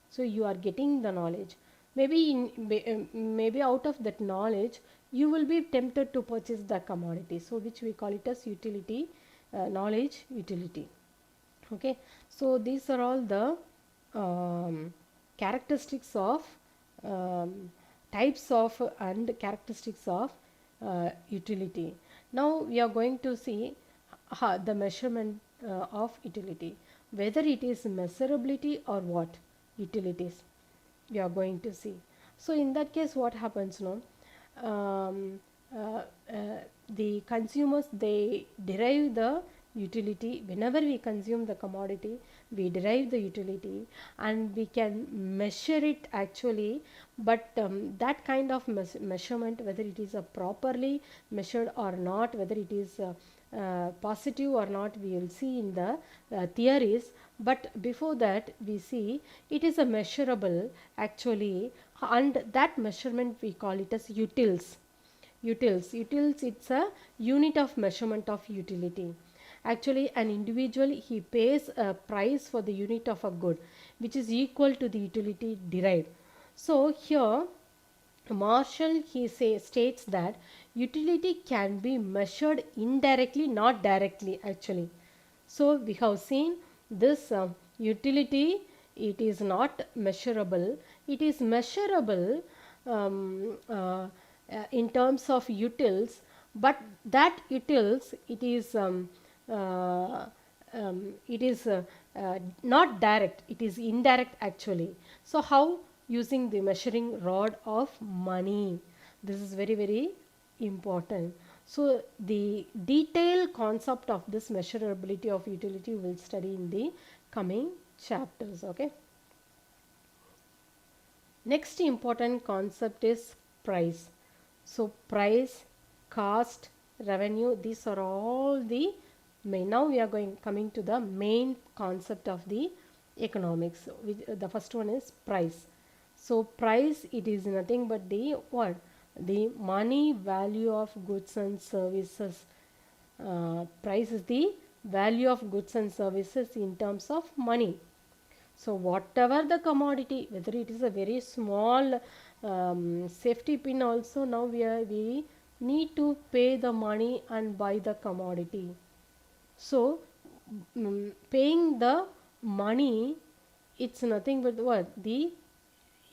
So you are getting the knowledge, maybe out of that knowledge you will be tempted to purchase the commodity, so which we call it as utility, knowledge utility. Okay, so these are all the characteristics of types of and characteristics of utility. Now we are going to see the measurement of utility, whether it is measurability or what utilities we are going to see. So in that case what happens now, the consumers they derive the utility. Whenever we consume the commodity, we derive the utility and we can measure it actually. But that kind of measurement, whether it is properly measured or not, whether it is positive or not, we will see in the theories. But before that, we see it is a measurable actually, and that measurement we call it as utils. It's a unit of measurement of utility. Actually, an individual, he pays a price for the unit of a good which is equal to the utility derived. So here Marshall, he states that utility can be measured indirectly, not directly actually. So we have seen this utility, it is not measurable. It is measurable in terms of utils, but that utils, uh, it is not direct, it is indirect actually. So how? Using the measuring rod of money. This is very very important. So the detailed concept of this measurability of utility we will study in the coming chapters. Okay. Next important concept is price. So price, cost, revenue, these are all the main. Now we are coming to the main concept of the economics. The first one is price. So price, it is nothing but the what? The money value of goods and services. Price is the value of goods and services in terms of money. So whatever the commodity, whether it is a very small safety pin also, now we need to pay the money and buy the commodity. So paying the money, it's nothing but what?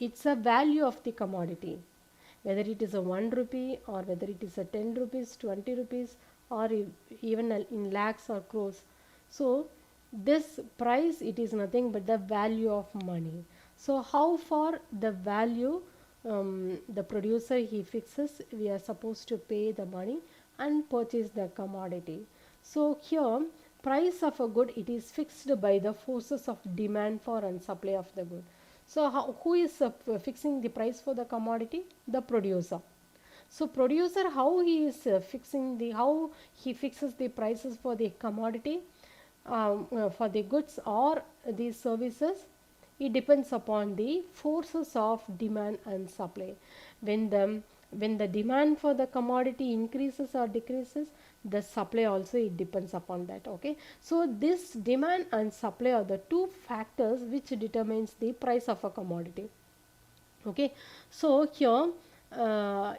It's a value of the commodity. Whether it is a 1 rupee or whether it is a 10 rupees, 20 rupees, or even in lakhs or crores. So this price, it is nothing but the value of money. So how far the value the producer he fixes, we are supposed to pay the money and purchase the commodity. So here price of a good, it is fixed by the forces of demand for and supply of the good. So who is fixing the price for the commodity? The producer. So producer, how he is how he fixes the prices for the commodity, for the goods or the services, it depends upon the forces of demand and supply. When the demand for the commodity increases or decreases, the supply also, it depends upon that. Okay, so this demand and supply are the two factors which determines the price of a commodity. Okay, so here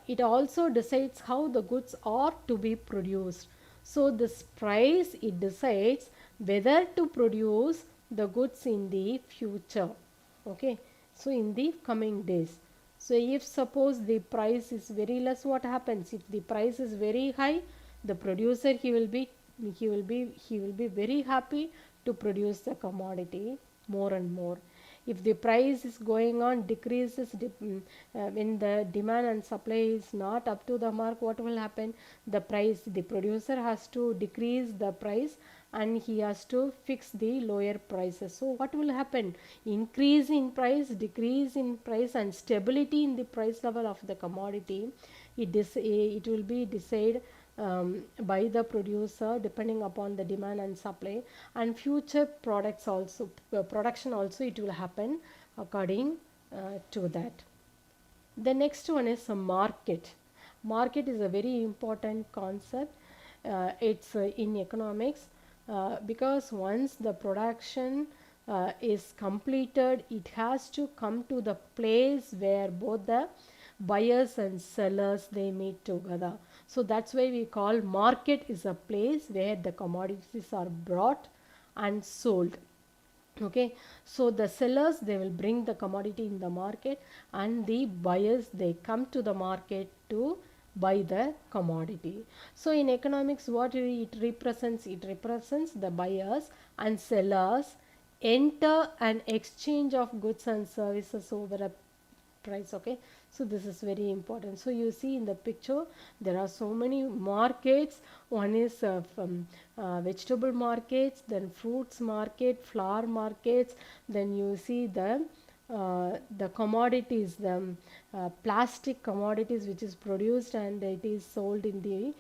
it also decides how the goods are to be produced. So this price, it decides whether to produce the goods in the future. Okay, so in the coming days. So if suppose the price is very less, what happens? If the price is very high, the producer, he will be very happy to produce the commodity more and more. If the price is going on decreases, when the demand and supply is not up to the mark, what will happen? The producer has to decrease the price and he has to fix the lower prices. So what will happen? Increase in price, decrease in price, and stability in the price level of the commodity, it will be decided by the producer depending upon the demand and supply, and future products also, production also, it will happen according to that. The next one is a market. Market is a very important concept. It's in economics, because once the production is completed, it has to come to the place where both the buyers and sellers, they meet together. So that's why we call market is a place where the commodities are brought and sold. Okay, so the sellers, they will bring the commodity in the market, and the buyers, they come to the market to buy the commodity. So in economics, what it represents? It represents the buyers and sellers enter an exchange of goods and services over a price. Okay, So this is very important. So you see in the picture there are so many markets. One is vegetable markets, then fruits market, flower markets, then you see the commodities, the plastic commodities which is produced and it is sold in the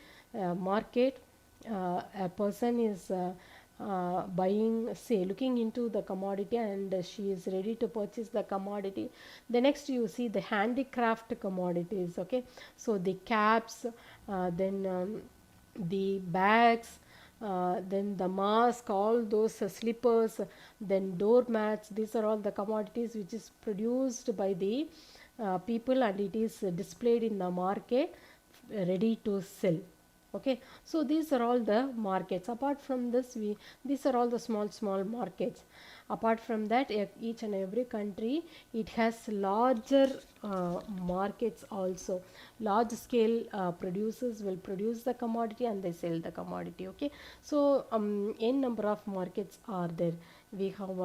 market. A person is buying, say, looking into the commodity, and she is ready to purchase the commodity. The next you see the handicraft commodities. Okay, so the caps, then the bags, then the mask, all those slippers, then doormats. These are all the commodities which is produced by the people, and it is displayed in the market, ready to sell. Okay, so these are all the markets. Apart from this, these are all the small markets. Apart from that, each and every country, it has larger markets also. Large scale producers will produce the commodity and they sell the commodity. Okay, so n number of markets are there. We have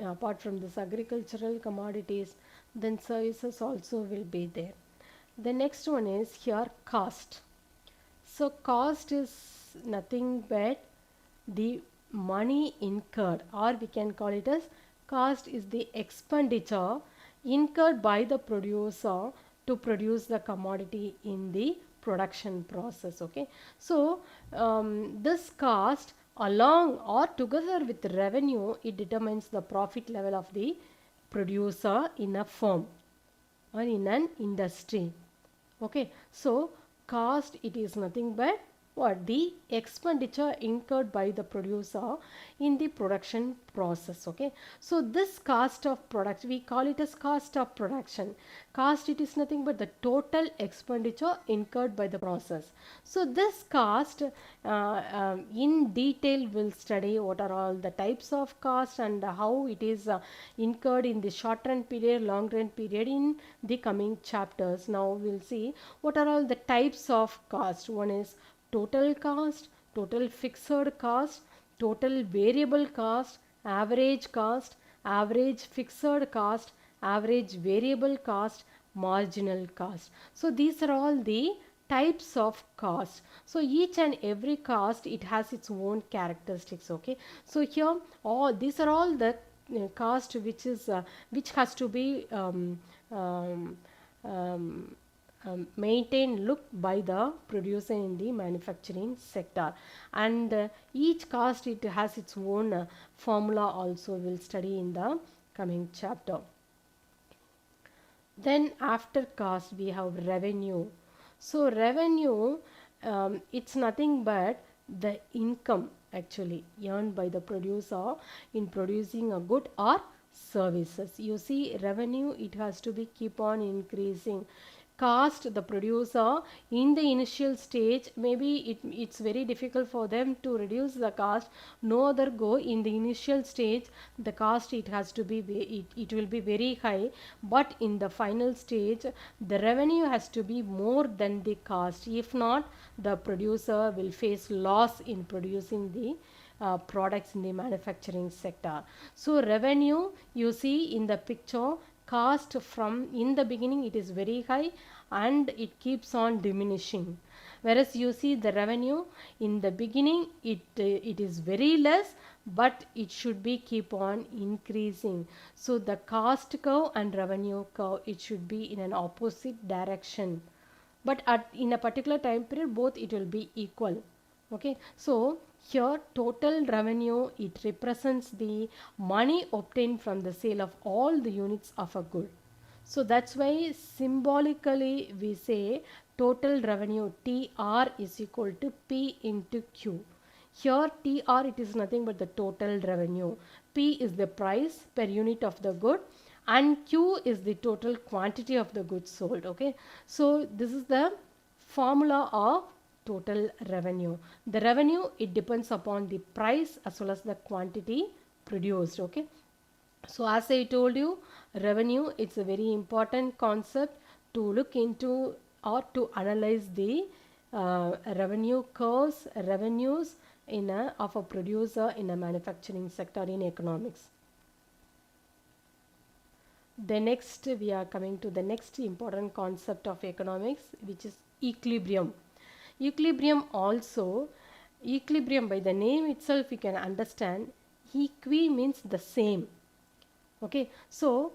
apart from this agricultural commodities, then services also will be there. The next one is here cost. So cost is nothing but the money incurred, or we can call it as cost is the expenditure incurred by the producer to produce the commodity in the production process. Okay, so this cost along or together with revenue, it determines the profit level of the producer in a firm or in an industry. Okay, so cost, it is nothing but what the expenditure incurred by the producer in the production process. Okay, so this cost of product, we call it as cost of production. Cost, it is nothing but the total expenditure incurred by the process. So this cost in detail we'll study what are all the types of cost and how it is incurred in the short run period, long run period in the coming chapters. Now we'll see what are all the types of cost. One is total cost, total fixed cost, total variable cost, average fixed cost, average variable cost, marginal cost. So these are all the types of cost. So each and every cost, it has its own characteristics. Okay, so here all these are all the cost which has to be um, um, maintained, looked by the producer in the manufacturing sector, and each cost, it has its own formula also. We'll study in the coming chapter. Then after cost we have revenue. So revenue, it's nothing but the income actually earned by the producer in producing a good or services. You see, revenue, it has to be keep on increasing. Cost, the producer in the initial stage, maybe it's very difficult for them to reduce the cost. No other go, in the initial stage the cost, it has to be it will be very high, but in the final stage the revenue has to be more than the cost. If not, the producer will face loss in producing the products in the manufacturing sector. So revenue, you see in the picture, cost from in the beginning it is very high and it keeps on diminishing, whereas you see the revenue in the beginning, it is very less, but it should be keep on increasing. So the cost curve and revenue curve, it should be in an opposite direction, but in a particular time period both it will be equal. Okay, so here total revenue, it represents the money obtained from the sale of all the units of a good. So that's why symbolically we say total revenue, TR is equal to P into Q. Here TR, it is nothing but the total revenue. P is the price per unit of the good and Q is the total quantity of the goods sold. Okay, so this is the formula of total revenue. The revenue, it depends upon the price as well as the quantity produced. Okay, so as I told you, revenue, it's a very important concept to look into or to analyze the revenue curves, revenues of a producer in a manufacturing sector in economics. The next we are coming to the next important concept of economics, which is equilibrium. Equilibrium also, equilibrium by the name itself we can understand, equi means the same. Okay, so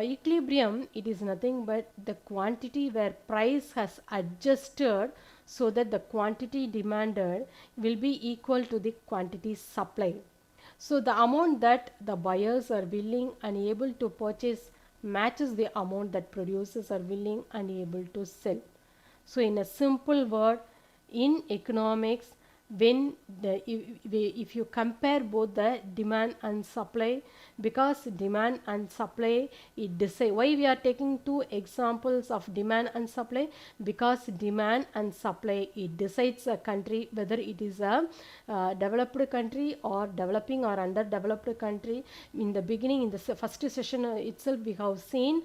equilibrium, it is nothing but the quantity where price has adjusted so that the quantity demanded will be equal to the quantity supplied. So the amount that the buyers are willing and able to purchase matches the amount that producers are willing and able to sell. So in a simple word, in economics, when if you compare both the demand and supply, because demand and supply, it decide. Why we are taking two examples of demand and supply? Because demand and supply, it decides a country whether it is a developed country or developing or underdeveloped country. In the beginning, in the first session itself, we have seen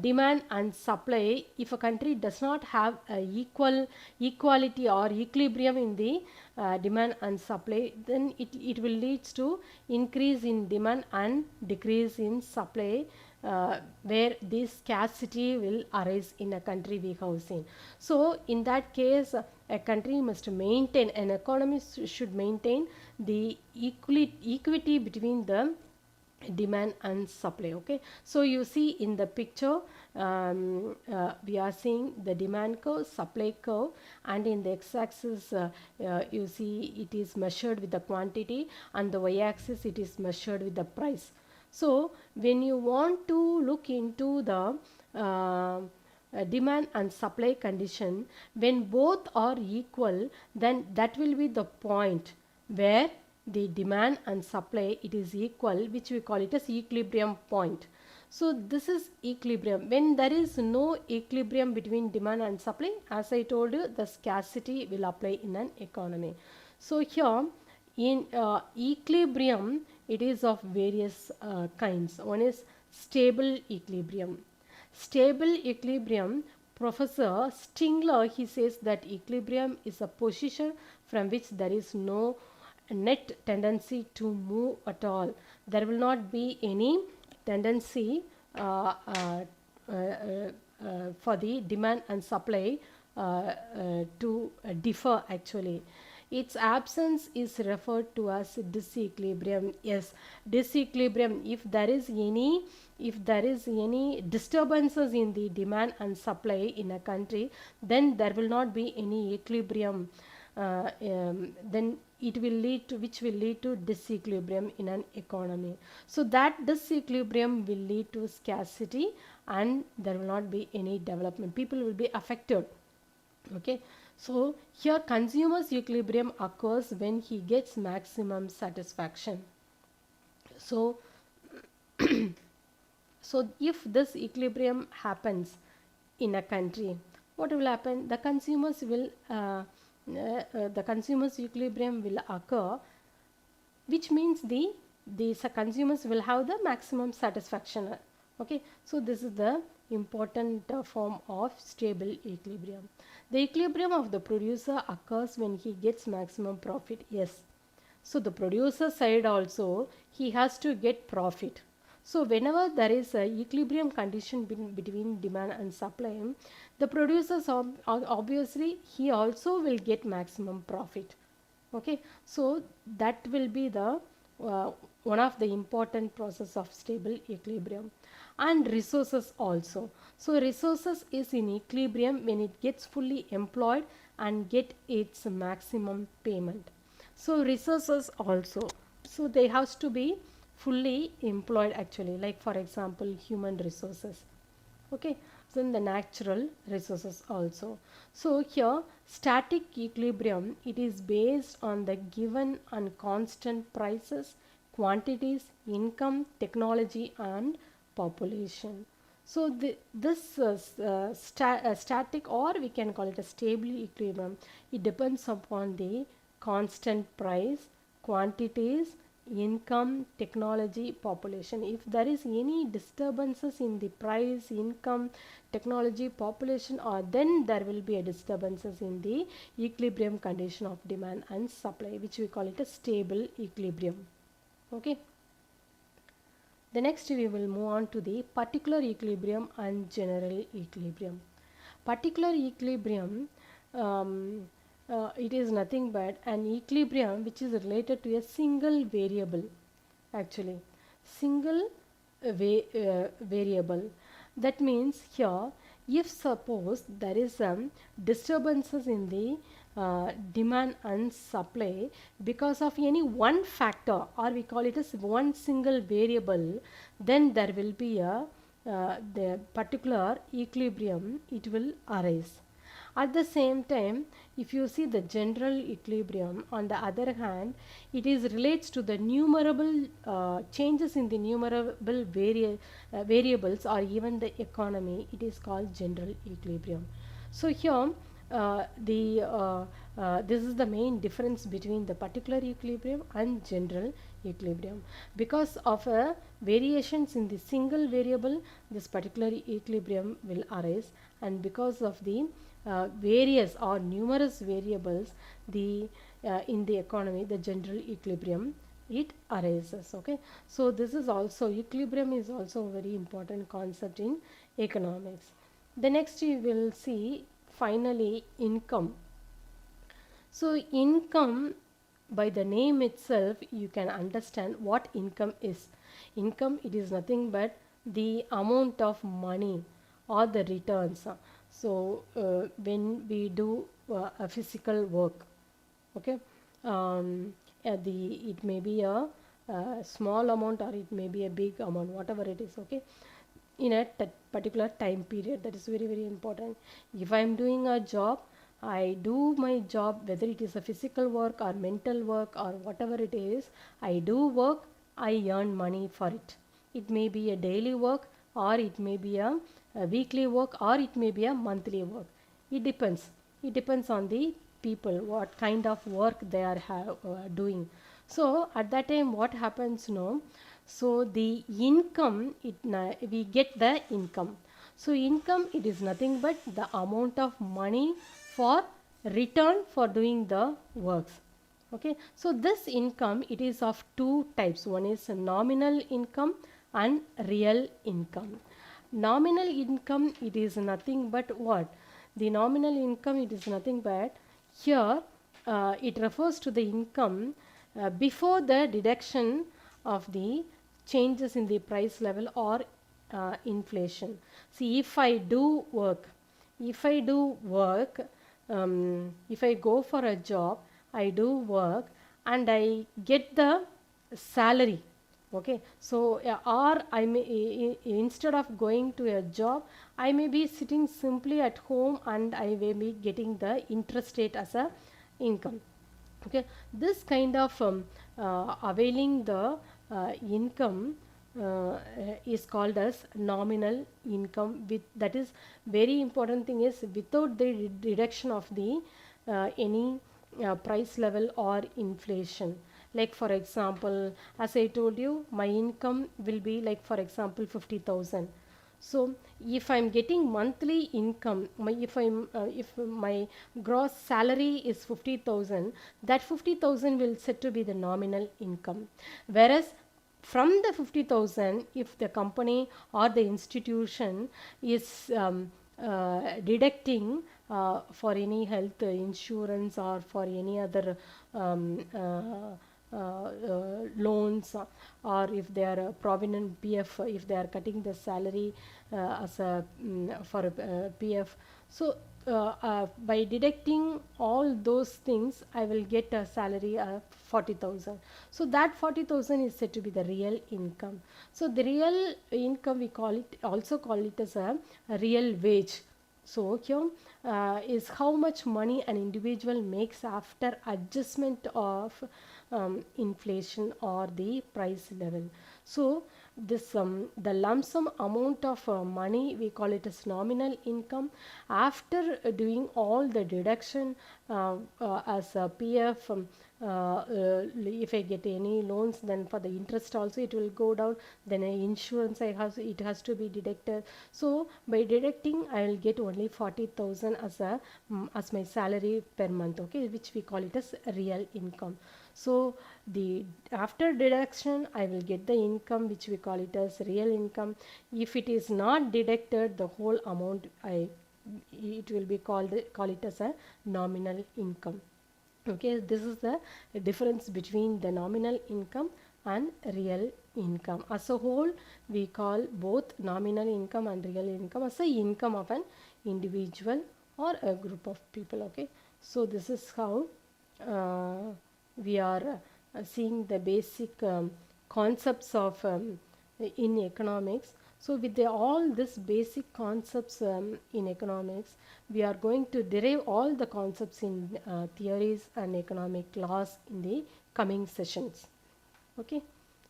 demand and supply. If a country does not have a equality or equilibrium in the demand and supply, then it will lead to increase in demand and decrease in supply, where this scarcity will arise in a country, we have seen. So in that case, a country must maintain, an economy should maintain the equity between the demand and supply. Okay, so you see in the picture, we are seeing the demand curve, supply curve, and in the x-axis you see it is measured with the quantity, and the y-axis it is measured with the price. So when you want to look into the demand and supply condition, when both are equal, then that will be the point where the demand and supply, it is equal, which we call it as equilibrium point. So this is equilibrium. When there is no equilibrium between demand and supply, as I told you, the scarcity will apply in an economy. So here in equilibrium, it is of various kinds. One is stable equilibrium. Stable equilibrium, Professor Stingler, he says that equilibrium is a position from which there is no net tendency to move at all. There will not be any tendency for the demand and supply to differ actually. Its absence is referred to as disequilibrium. Yes, disequilibrium. If there is any disturbances in the demand and supply in a country, then there will not be any equilibrium. Then it will lead to, which will lead to disequilibrium in an economy. So that disequilibrium will lead to scarcity, and there will not be any development. People will be affected. Okay, so here consumer's equilibrium occurs when he gets maximum satisfaction. So so if this equilibrium happens in a country, what will happen? The consumer's equilibrium will occur, which means the consumers will have the maximum satisfaction. Okay, so this is the important form of stable equilibrium. The equilibrium of the producer occurs when he gets maximum profit. Yes, so the producer side also, he has to get profit. So whenever there is a equilibrium condition between demand and supply, the producers obviously he also will get maximum profit. Okay, so that will be the one of the important process of stable equilibrium. And resources also. So resources is in equilibrium when it gets fully employed and get its maximum payment. So resources also, so they have to be fully employed actually, like for example human resources. Okay, so in the natural resources also. So here static equilibrium, it is based on the given and constant prices, quantities, income, technology, and population. So this static, or we can call it a stable equilibrium, it depends upon the constant price, quantities, income, technology, population. If there is any disturbances in the price, income, technology, population, or then there will be a disturbances in the equilibrium condition of demand and supply, which we call it a stable equilibrium. Okay, The next we will move on to the particular equilibrium and general equilibrium. Particular equilibrium, um, it is nothing but an equilibrium which is related to a single variable, actually single variable. That means here, if suppose there is some disturbances in the demand and supply because of any one factor, or we call it as one single variable, then there will be a the particular equilibrium, it will arise. At the same time, if you see the general equilibrium, on the other hand, it is relates to the numerable changes in the numerable variables or even the economy. It is called general equilibrium. So here, this is the main difference between the particular equilibrium and general equilibrium. Because of variations in the single variable, this particular equilibrium will arise, and because of the various or numerous variables, the in the economy, the general equilibrium, it arises. Okay, so this is also, equilibrium is also a very important concept in economics. The next you will see finally income. So income, by the name itself you can understand what income is. Income, it is nothing but the amount of money or the returns. So when we do a physical work, okay, the it may be a small amount or it may be a big amount, whatever it is, okay, in a particular time period. That is very very important. If I am doing a job, I do my job, whether it is a physical work or mental work or whatever it is, I do work, I earn money for it. It may be a daily work, or it may be a weekly work, or it may be a monthly work. It depends. It depends on the people, what kind of work they are doing. So at that time, what happens? No, so the income, we get the income. So income, it is nothing but the amount of money for return for doing the works. Okay, so this income, it is of two types. One is nominal income and real income. Nominal income, it is nothing but what? The nominal income, it is nothing but, here it refers to the income before the deduction of the changes in the price level or inflation. See, if I do work, if I go for a job, I do work and I get the salary. Okay, so or I may, instead of going to a job, I may be sitting simply at home and I may be getting the interest rate as a income. Okay, this kind of availing the income is called as nominal income. With that is very important thing is, without the reduction of the any price level or inflation. Like for example, as I told you, my income will be like for example 50,000. So if I'm getting monthly income, if my gross salary is 50,000, that 50,000 will set to be the nominal income. Whereas from the 50,000, if the company or the institution is deducting for any health insurance or for any other um, loans, or if they are provident PF, if they are cutting the salary as a for a PF. So by deducting all those things, I will get a salary of 40,000. So that 40,000 is said to be the real income. So the real income, we call it, also call it as a real wage. So here is how much money an individual makes after adjustment of inflation or the price level. So this the lump sum amount of money, we call it as nominal income, after doing all the deduction as a PF, if I get any loans, then for the interest also it will go down. Then insurance it has to be deducted. So by deducting I will get only 40,000 as a as my salary per month, okay, which we call it as real income. So the after deduction I will get the income which we call it as real income. If it is not deducted, the whole amount I it will be call it as a nominal income. Okay, this is the difference between the nominal income and real income. As a whole, we call both nominal income and real income as a income of an individual or a group of people. Okay, so this is how uh, we are seeing the basic concepts of in economics. So with all this basic concepts in economics, we are going to derive all the concepts in theories and economic laws in the coming sessions. Okay,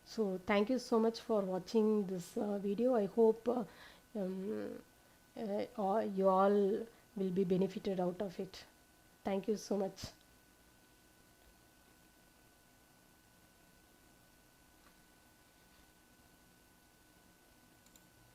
so thank you so much for watching this video. I hope um, you all will be benefited out of it. Thank you so much.